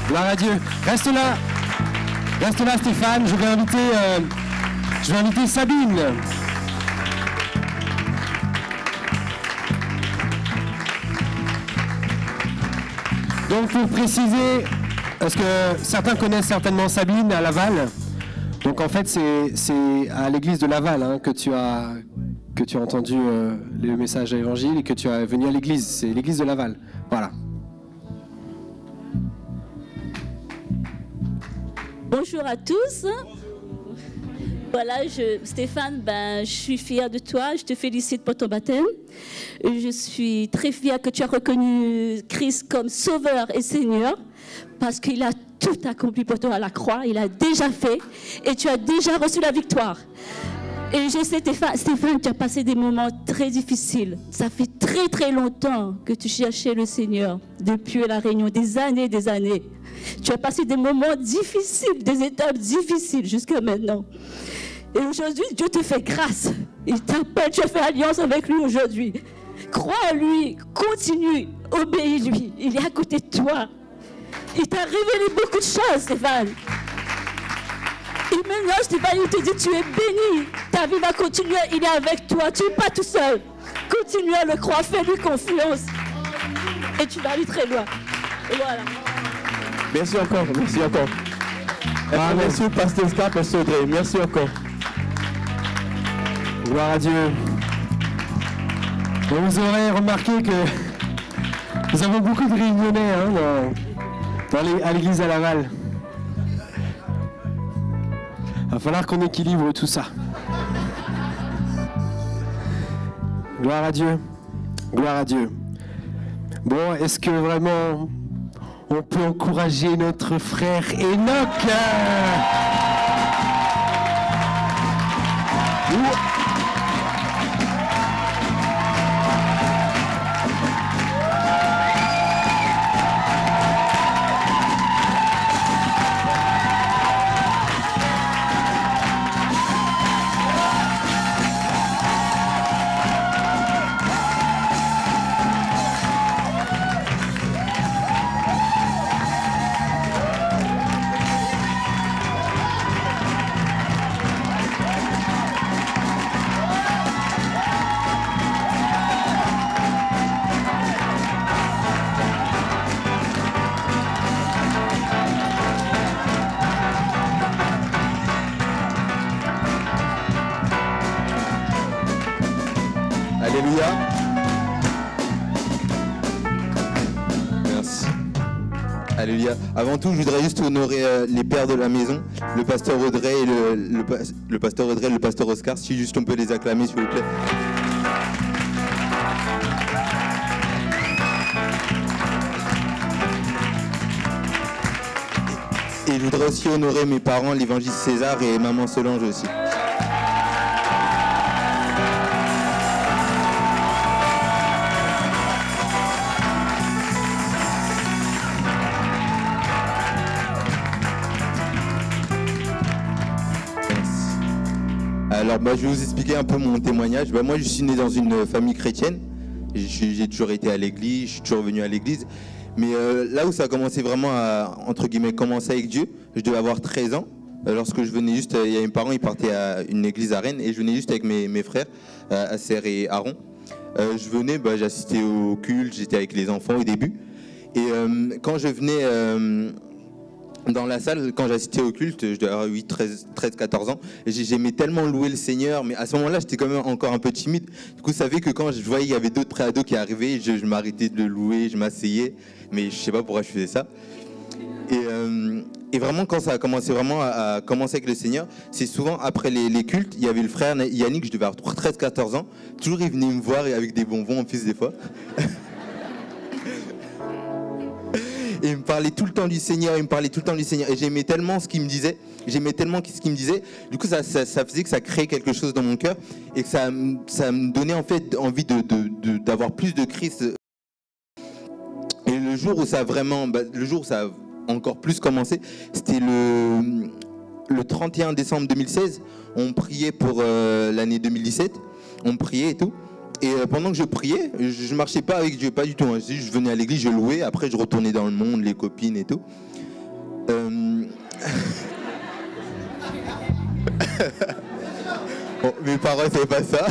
Gloire à Dieu. Reste là, Stéphane. Je vais inviter Sabine. Donc pour préciser, parce que certains connaissent certainement Sabine à Laval. Donc en fait c'est à l'église de Laval hein, que tu as entendu le message de l'évangile et que tu es venu à l'église. C'est l'église de Laval. Voilà. Bonjour à tous. Voilà, Stéphane, je suis fière de toi. Je te félicite pour ton baptême. Je suis très fière que tu as reconnu Christ comme Sauveur et Seigneur parce qu'il a tout accompli pour toi à la croix. Il a déjà fait et tu as déjà reçu la victoire. Et je sais, Stéphane, tu as passé des moments très difficiles. Ça fait très, très longtemps que tu cherchais le Seigneur depuis la Réunion, des années. Tu as passé des moments difficiles, des étapes difficiles jusqu'à maintenant. Et aujourd'hui, Dieu te fait grâce. Il t'appelle, tu as fait alliance avec lui aujourd'hui. Crois en lui, continue, obéis-lui. Il est à côté de toi. Il t'a révélé beaucoup de choses, Stéphane. Et maintenant, Stéphane, il te dit, tu es béni. Ta vie va continuer, il est avec toi. Tu n'es pas tout seul. Continue à le croire, fais-lui confiance. Et tu vas aller très loin. Et voilà. Merci encore. Merci, pasteur Oscar, pasteur Audrey. Merci encore. Gloire à Dieu. Et vous aurez remarqué que nous avons beaucoup de réunionnais à l'église à Laval. Il va falloir qu'on équilibre tout ça. Gloire à Dieu. Bon, est-ce que vraiment on peut encourager notre frère Enoch? Alléluia. Merci. Alléluia. Avant tout, je voudrais juste honorer les pères de la maison, le pasteur Audrey et le pasteur Audrey et le pasteur Oscar. Si juste on peut les acclamer, s'il vous plaît. Et je voudrais aussi honorer mes parents, l'évangéliste César et maman Solange aussi. Alors, je vais vous expliquer un peu mon témoignage. Moi, je suis né dans une famille chrétienne. J'ai toujours été à l'église, je suis toujours venu à l'église. Mais là où ça a commencé vraiment à, entre guillemets, commencer avec Dieu, je devais avoir 13 ans. Lorsque je venais juste, il y a mes parents, ils partaient à une église à Rennes et je venais juste avec mes frères, Asser et Aaron. Je venais, j'assistais au culte, j'étais avec les enfants au début. Et quand je venais dans la salle, quand j'assistais au culte, je devais avoir 13, 14 ans, j'aimais tellement louer le Seigneur, mais à ce moment-là, j'étais quand même encore un peu timide. Du coup, ça fait que quand je voyais qu'il y avait d'autres préados qui arrivaient, je m'arrêtais de le louer, je m'asseyais, mais je sais pas pourquoi je faisais ça. Et vraiment, quand ça a commencé vraiment à commencer avec le Seigneur, c'est souvent après les cultes, il y avait le frère Yannick, je devais avoir 13, 14 ans, toujours il venait me voir avec des bonbons en plus des fois. Et il me parlait tout le temps du Seigneur, et j'aimais tellement ce qu'il me disait, du coup ça faisait que ça créait quelque chose dans mon cœur, et que ça me donnait en fait envie d'avoir plus de Christ. Et le jour où ça a encore plus commencé, c'était le 31 décembre 2016, on priait pour l'année 2017, on priait et tout. Et pendant que je priais, je marchais pas avec Dieu, pas du tout. Hein. Je venais à l'église, je louais, après je retournais dans le monde, les copines et tout. Bon, mes parents ne savaient pas ça.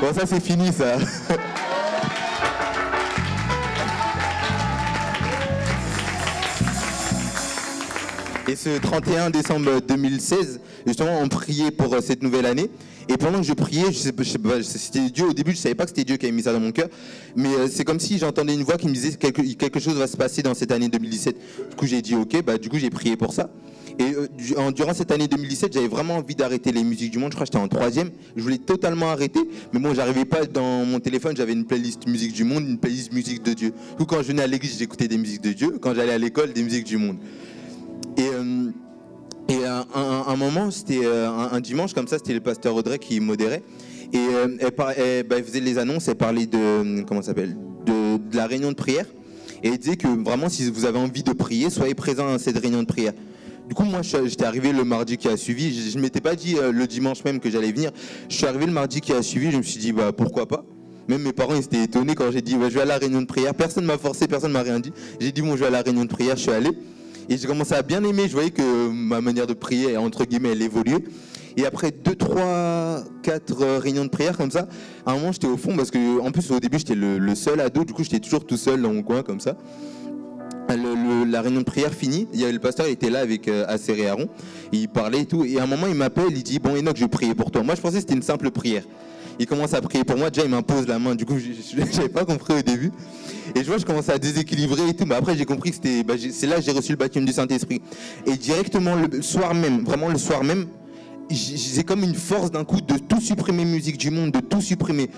Bon, ça c'est fini ça. Et ce 31 décembre 2016, justement, on priait pour cette nouvelle année. Et pendant que je priais, je sais pas, c'était Dieu. Au début, je savais pas que c'était Dieu qui avait mis ça dans mon cœur. Mais c'est comme si j'entendais une voix qui me disait que quelque chose va se passer dans cette année 2017. Du coup, j'ai dit OK, du coup, j'ai prié pour ça. Et durant cette année 2017, j'avais vraiment envie d'arrêter les musiques du monde. Je crois que j'étais en 3e. Je voulais totalement arrêter. Mais bon, j'arrivais pas. Dans mon téléphone, j'avais une playlist musique du monde, une playlist musique de Dieu. Du coup, quand je venais à l'église, j'écoutais des musiques de Dieu. Quand j'allais à l'école, des musiques du monde. Et un moment, c'était un dimanche comme ça, c'était le pasteur Audrey qui modérait. Et elle faisait les annonces, elle parlait de, de la réunion de prière. Et elle disait que vraiment, si vous avez envie de prier, soyez présents à cette réunion de prière. Du coup, moi, j'étais arrivé le mardi qui a suivi. Je ne m'étais pas dit le dimanche même que j'allais venir. Je suis arrivé le mardi qui a suivi, je me suis dit, pourquoi pas. Même mes parents, ils étaient étonnés quand j'ai dit, je vais à la réunion de prière. Personne ne m'a forcé, personne ne m'a rien dit. J'ai dit, je vais à la réunion de prière, je suis allé. Et j'ai commencé à bien aimer, je voyais que ma manière de prier, entre guillemets, elle évoluait. Et après 2, 3, 4 réunions de prière comme ça, à un moment j'étais au fond, parce que en plus au début j'étais le seul ado, du coup j'étais toujours tout seul dans mon coin comme ça. La réunion de prière finie, il y avait le pasteur, il était là avec Asser et Aaron, et il parlait et tout. Et à un moment il m'appelle, il dit, bon Enoch, je vais prier pour toi. Moi je pensais que c'était une simple prière. Il commence à prier pour moi, déjà il m'impose la main, du coup j'avais pas compris au début. Et je commençais à déséquilibrer et tout, mais après j'ai compris que c'est là que j'ai reçu le baptême du Saint-Esprit. Et directement le soir même, vraiment le soir même, j'ai comme une force d'un coup de tout supprimer musique du monde, de tout supprimer.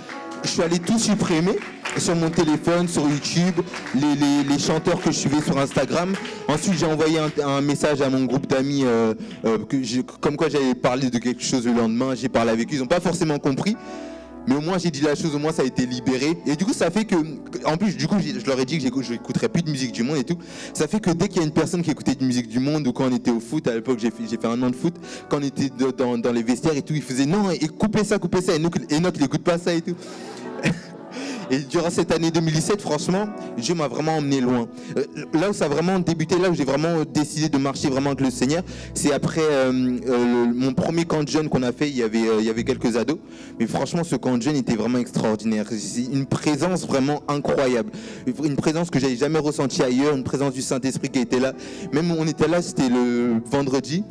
Je suis allé tout supprimer sur mon téléphone, sur YouTube, les chanteurs que je suivais sur Instagram. Ensuite j'ai envoyé un message à mon groupe d'amis comme quoi j'avais parlé de quelque chose le lendemain, j'ai parlé avec eux, ils n'ont pas forcément compris. Mais au moins j'ai dit la chose, au moins ça a été libéré. Et du coup ça fait que, en plus du coup je leur ai dit que je n'écouterais plus de musique du monde et tout. Ça fait que dès qu'il y a une personne qui écoutait de musique du monde, ou quand on était au foot, à l'époque j'ai fait 1 an de foot, quand on était dans les vestiaires et tout, ils faisaient non, et coupez ça, et Enoch il n'écoute pas ça et tout. Et durant cette année 2017, franchement, Dieu m'a vraiment emmené loin. Là où ça a vraiment débuté, là où j'ai vraiment décidé de marcher vraiment avec le Seigneur, c'est après mon premier camp de jeunes qu'on a fait, il y avait quelques ados. Mais franchement, ce camp de jeunes était vraiment extraordinaire. C'est une présence vraiment incroyable. Une présence que j'avais jamais ressentie ailleurs, une présence du Saint-Esprit qui était là. Même on était là, c'était le vendredi.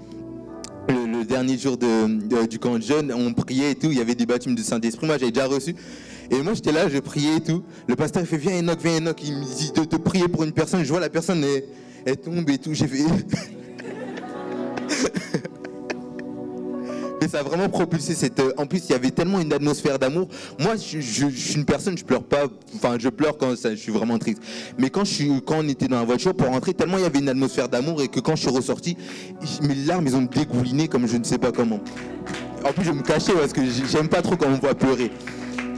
Le dernier jour du camp de jeunes, on priait et tout, il y avait des baptêmes du Saint-Esprit, moi j'avais déjà reçu. Et moi j'étais là, je priais et tout. Le pasteur il fait viens Enoch, il me dit de prier pour une personne, je vois la personne elle tombe et tout, j'ai fait... Et ça a vraiment propulsé cette... En plus, il y avait tellement une atmosphère d'amour. Moi, je suis une personne, je pleure pas... Enfin, je pleure quand je suis vraiment triste. Mais quand on était dans la voiture pour rentrer, tellement il y avait une atmosphère d'amour et que quand je suis ressorti, mes larmes, ils ont dégouliné comme je ne sais pas comment. En plus, je me cachais parce que j'aime pas trop quand on me voit pleurer.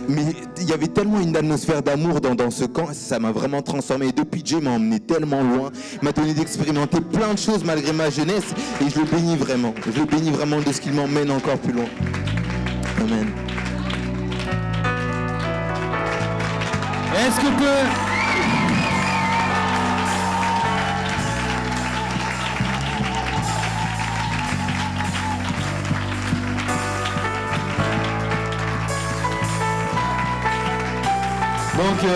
Mais il y avait tellement une atmosphère d'amour dans ce camp, ça m'a vraiment transformé. Et depuis, Dieu m'a emmené tellement loin, m'a donné d'expérimenter plein de choses malgré ma jeunesse. Et je le bénis vraiment. Je le bénis vraiment de ce qu'il m'emmène encore plus loin. Amen. Est-ce que Donc,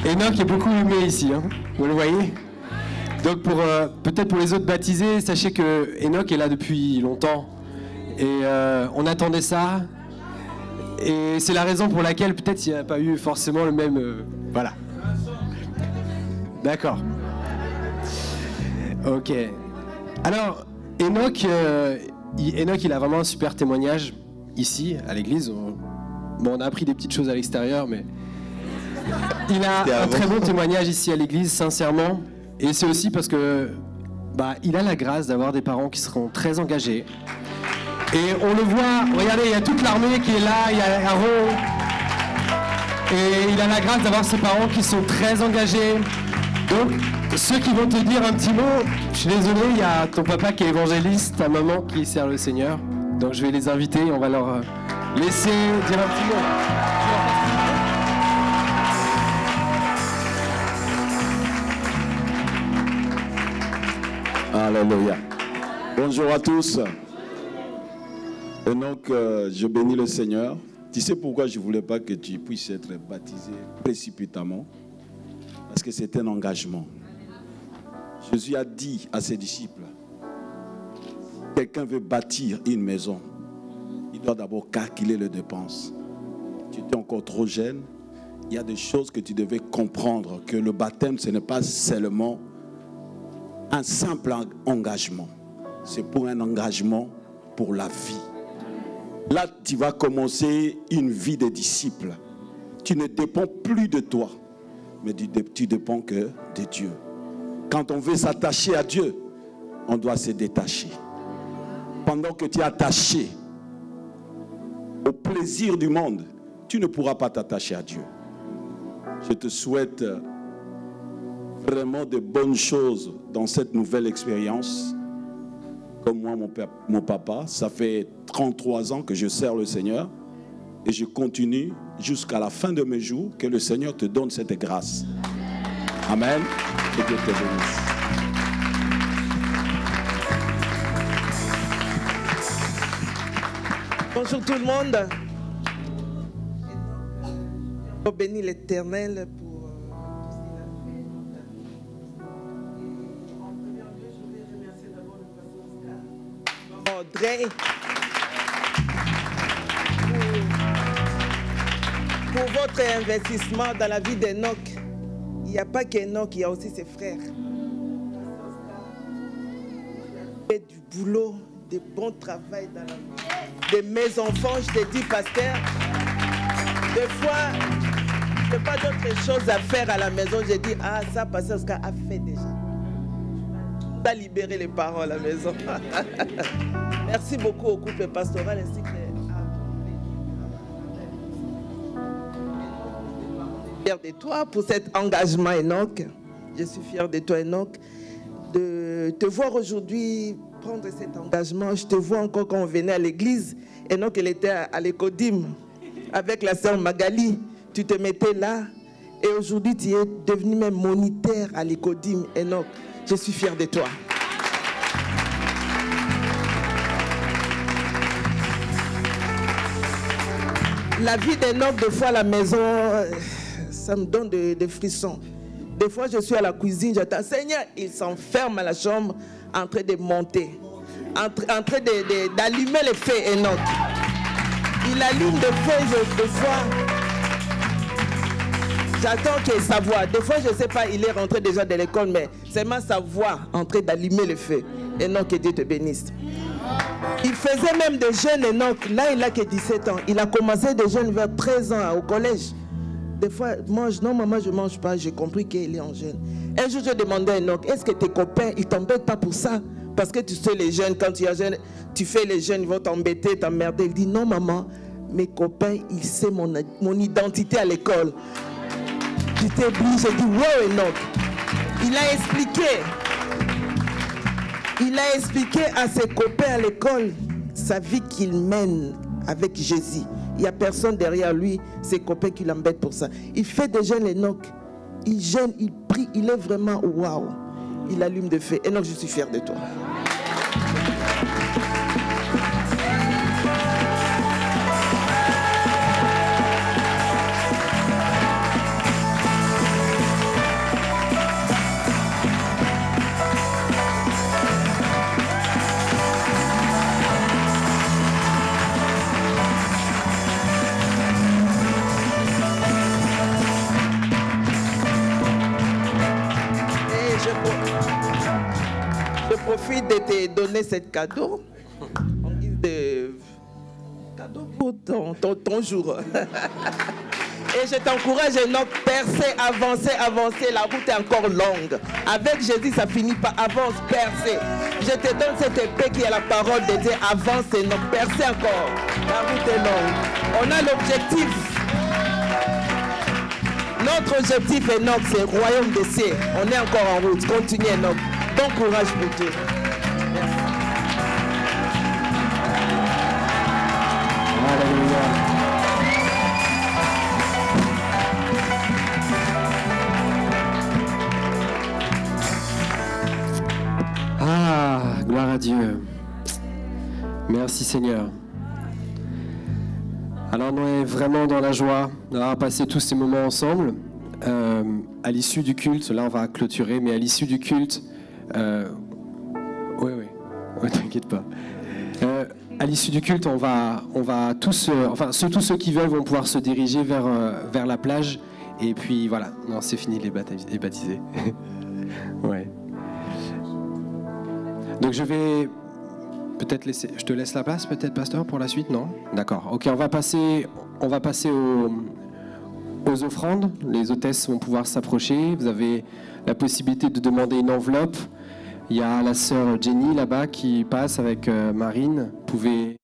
Enoch est beaucoup aimé ici, hein, vous le voyez. Donc, peut-être pour les autres baptisés, sachez que Enoch est là depuis longtemps. Et on attendait ça. Et c'est la raison pour laquelle peut-être il n'y a pas eu forcément le même... voilà. D'accord. Ok. Alors, Enoch, il a vraiment un super témoignage ici, à l'église. Bon, on a appris des petites choses à l'extérieur, mais il a un très bon témoignage ici à l'église, sincèrement. Et c'est aussi parce que il a la grâce d'avoir des parents qui seront très engagés. Et on le voit, regardez, il y a toute l'armée qui est là, il y a Aaron. Et il a la grâce d'avoir ses parents qui sont très engagés. Donc, ceux qui vont te dire un petit mot, je suis désolé, il y a ton papa qui est évangéliste, ta maman qui sert le Seigneur. Donc je vais les inviter, on va leur laisser dire un petit mot. Alléluia. Bonjour à tous. Et donc, je bénis le Seigneur. Tu sais pourquoi je ne voulais pas que tu puisses être baptisé précipitamment? Parce que c'est un engagement. Jésus a dit à ses disciples, quelqu'un veut bâtir une maison, il doit d'abord calculer les dépenses. Tu étais encore trop jeune. Il y a des choses que tu devais comprendre, que le baptême, ce n'est pas seulement un simple engagement. C'est pour un engagement pour la vie. Là, tu vas commencer une vie de disciple. Tu ne dépends plus de toi, mais tu dépends que de Dieu. Quand on veut s'attacher à Dieu, on doit se détacher. Pendant que tu es attaché au plaisir du monde, tu ne pourras pas t'attacher à Dieu. Je te souhaite vraiment de bonnes choses dans cette nouvelle expérience. Comme moi, mon papa, ça fait 33 ans que je sers le Seigneur et je continue jusqu'à la fin de mes jours. Que le Seigneur te donne cette grâce. Amen. Que Dieu te bénisse. Bonjour tout le monde. On bénit l'Éternel pour tout ce qu'il a fait dans ta vie. En premier lieu, je voulais remercier d'abord le pasteur Audrey pour votre investissement dans la vie d'Enoch. Il n'y a pas qu'Enoch, il y a aussi ses frères. Il fait du boulot, de bon travail dans la vie. De mes enfants, je te dis, pasteur, des fois, je n'ai pas d'autre chose à faire à la maison. J'ai dit, ah, ça, pasteur Oscar a fait déjà. Tu vas libérer les parents à la maison. Merci beaucoup au couple pastoral ainsi que fier de toi pour cet engagement, Enoch. Je suis fier de toi, Enoch, de te voir aujourd'hui prendre cet engagement. Je te vois encore quand on venait à l'église. Enoch, elle était à l'Écodim avec la sœur Magali. Tu te mettais là et aujourd'hui tu es devenu même moniteur à l'Écodim, Enoch. Je suis fier de toi. La vie d'Enoch, des fois à la maison, ça me donne des frissons. Des fois, je suis à la cuisine, j'attends, Seigneur, il s'enferme à la chambre en train de monter, en train d'allumer les feux, Enoch. Il allume des feux, des fois, j'attends que sa voix. Des fois, je ne sais pas, il est rentré déjà de l'école, mais c'est sa voix en train d'allumer le feu. Enoch, que Dieu te bénisse. Il faisait même des jeunes, Enoch. Là, il n'a que 17 ans. Il a commencé des jeunes vers 13 ans au collège. Des fois, mange, non maman, je ne mange pas. J'ai compris qu'il est en jeûne. Un jour, je demandais à Enoch, est-ce que tes copains, ils ne t'embêtent pas pour ça? Parce que tu sais, les jeunes, quand tu es jeune, tu fais les jeunes, ils vont t'embêter, t'emmerder. Il dit, non maman, mes copains, il sait mon identité à l'école. J'étais ébloui, j'ai dit, wow, Enoch. Il a expliqué à ses copains à l'école sa vie qu'il mène avec Jésus. Il n'y a personne derrière lui, ses copains qui l'embêtent pour ça. Il fait des jeûnes, Enoch. Il jeûne, il prie, il est vraiment waouh. Il allume de feu. Enoch, je suis fier de toi. Je profite de te donner ce cadeau en guise de cadeau pour ton jour. Et je t'encourage, Enoch, percer, avancer, la route est encore longue. Avec Jésus, ça finit par avance, percer. Je te donne cette épée qui est la parole de Dieu, avance, Enoch, percer encore. La route est longue. On a l'objectif. Notre objectif, Enoch, c'est le royaume des cieux. On est encore en route. Continue, Enoch. Bon courage pour Dieu. Alléluia. Ah, gloire à Dieu. Merci Seigneur. Alors on est vraiment dans la joie d'avoir passé tous ces moments ensemble. À l'issue du culte, là on va clôturer, mais à l'issue du culte, ouais, t'inquiète pas. À l'issue du culte, on va tous, tous ceux qui veulent vont pouvoir se diriger vers la plage. Et puis voilà, non, c'est fini les baptisés. Ouais. Donc je vais peut-être laisser, je te laisse la place peut-être, pasteur, pour la suite, non? D'accord. Ok, on va passer aux offrandes. Les hôtesses vont pouvoir s'approcher. Vous avez la possibilité de demander une enveloppe. Il y a la sœur Jenny là-bas qui passe avec Marine. Vous pouvez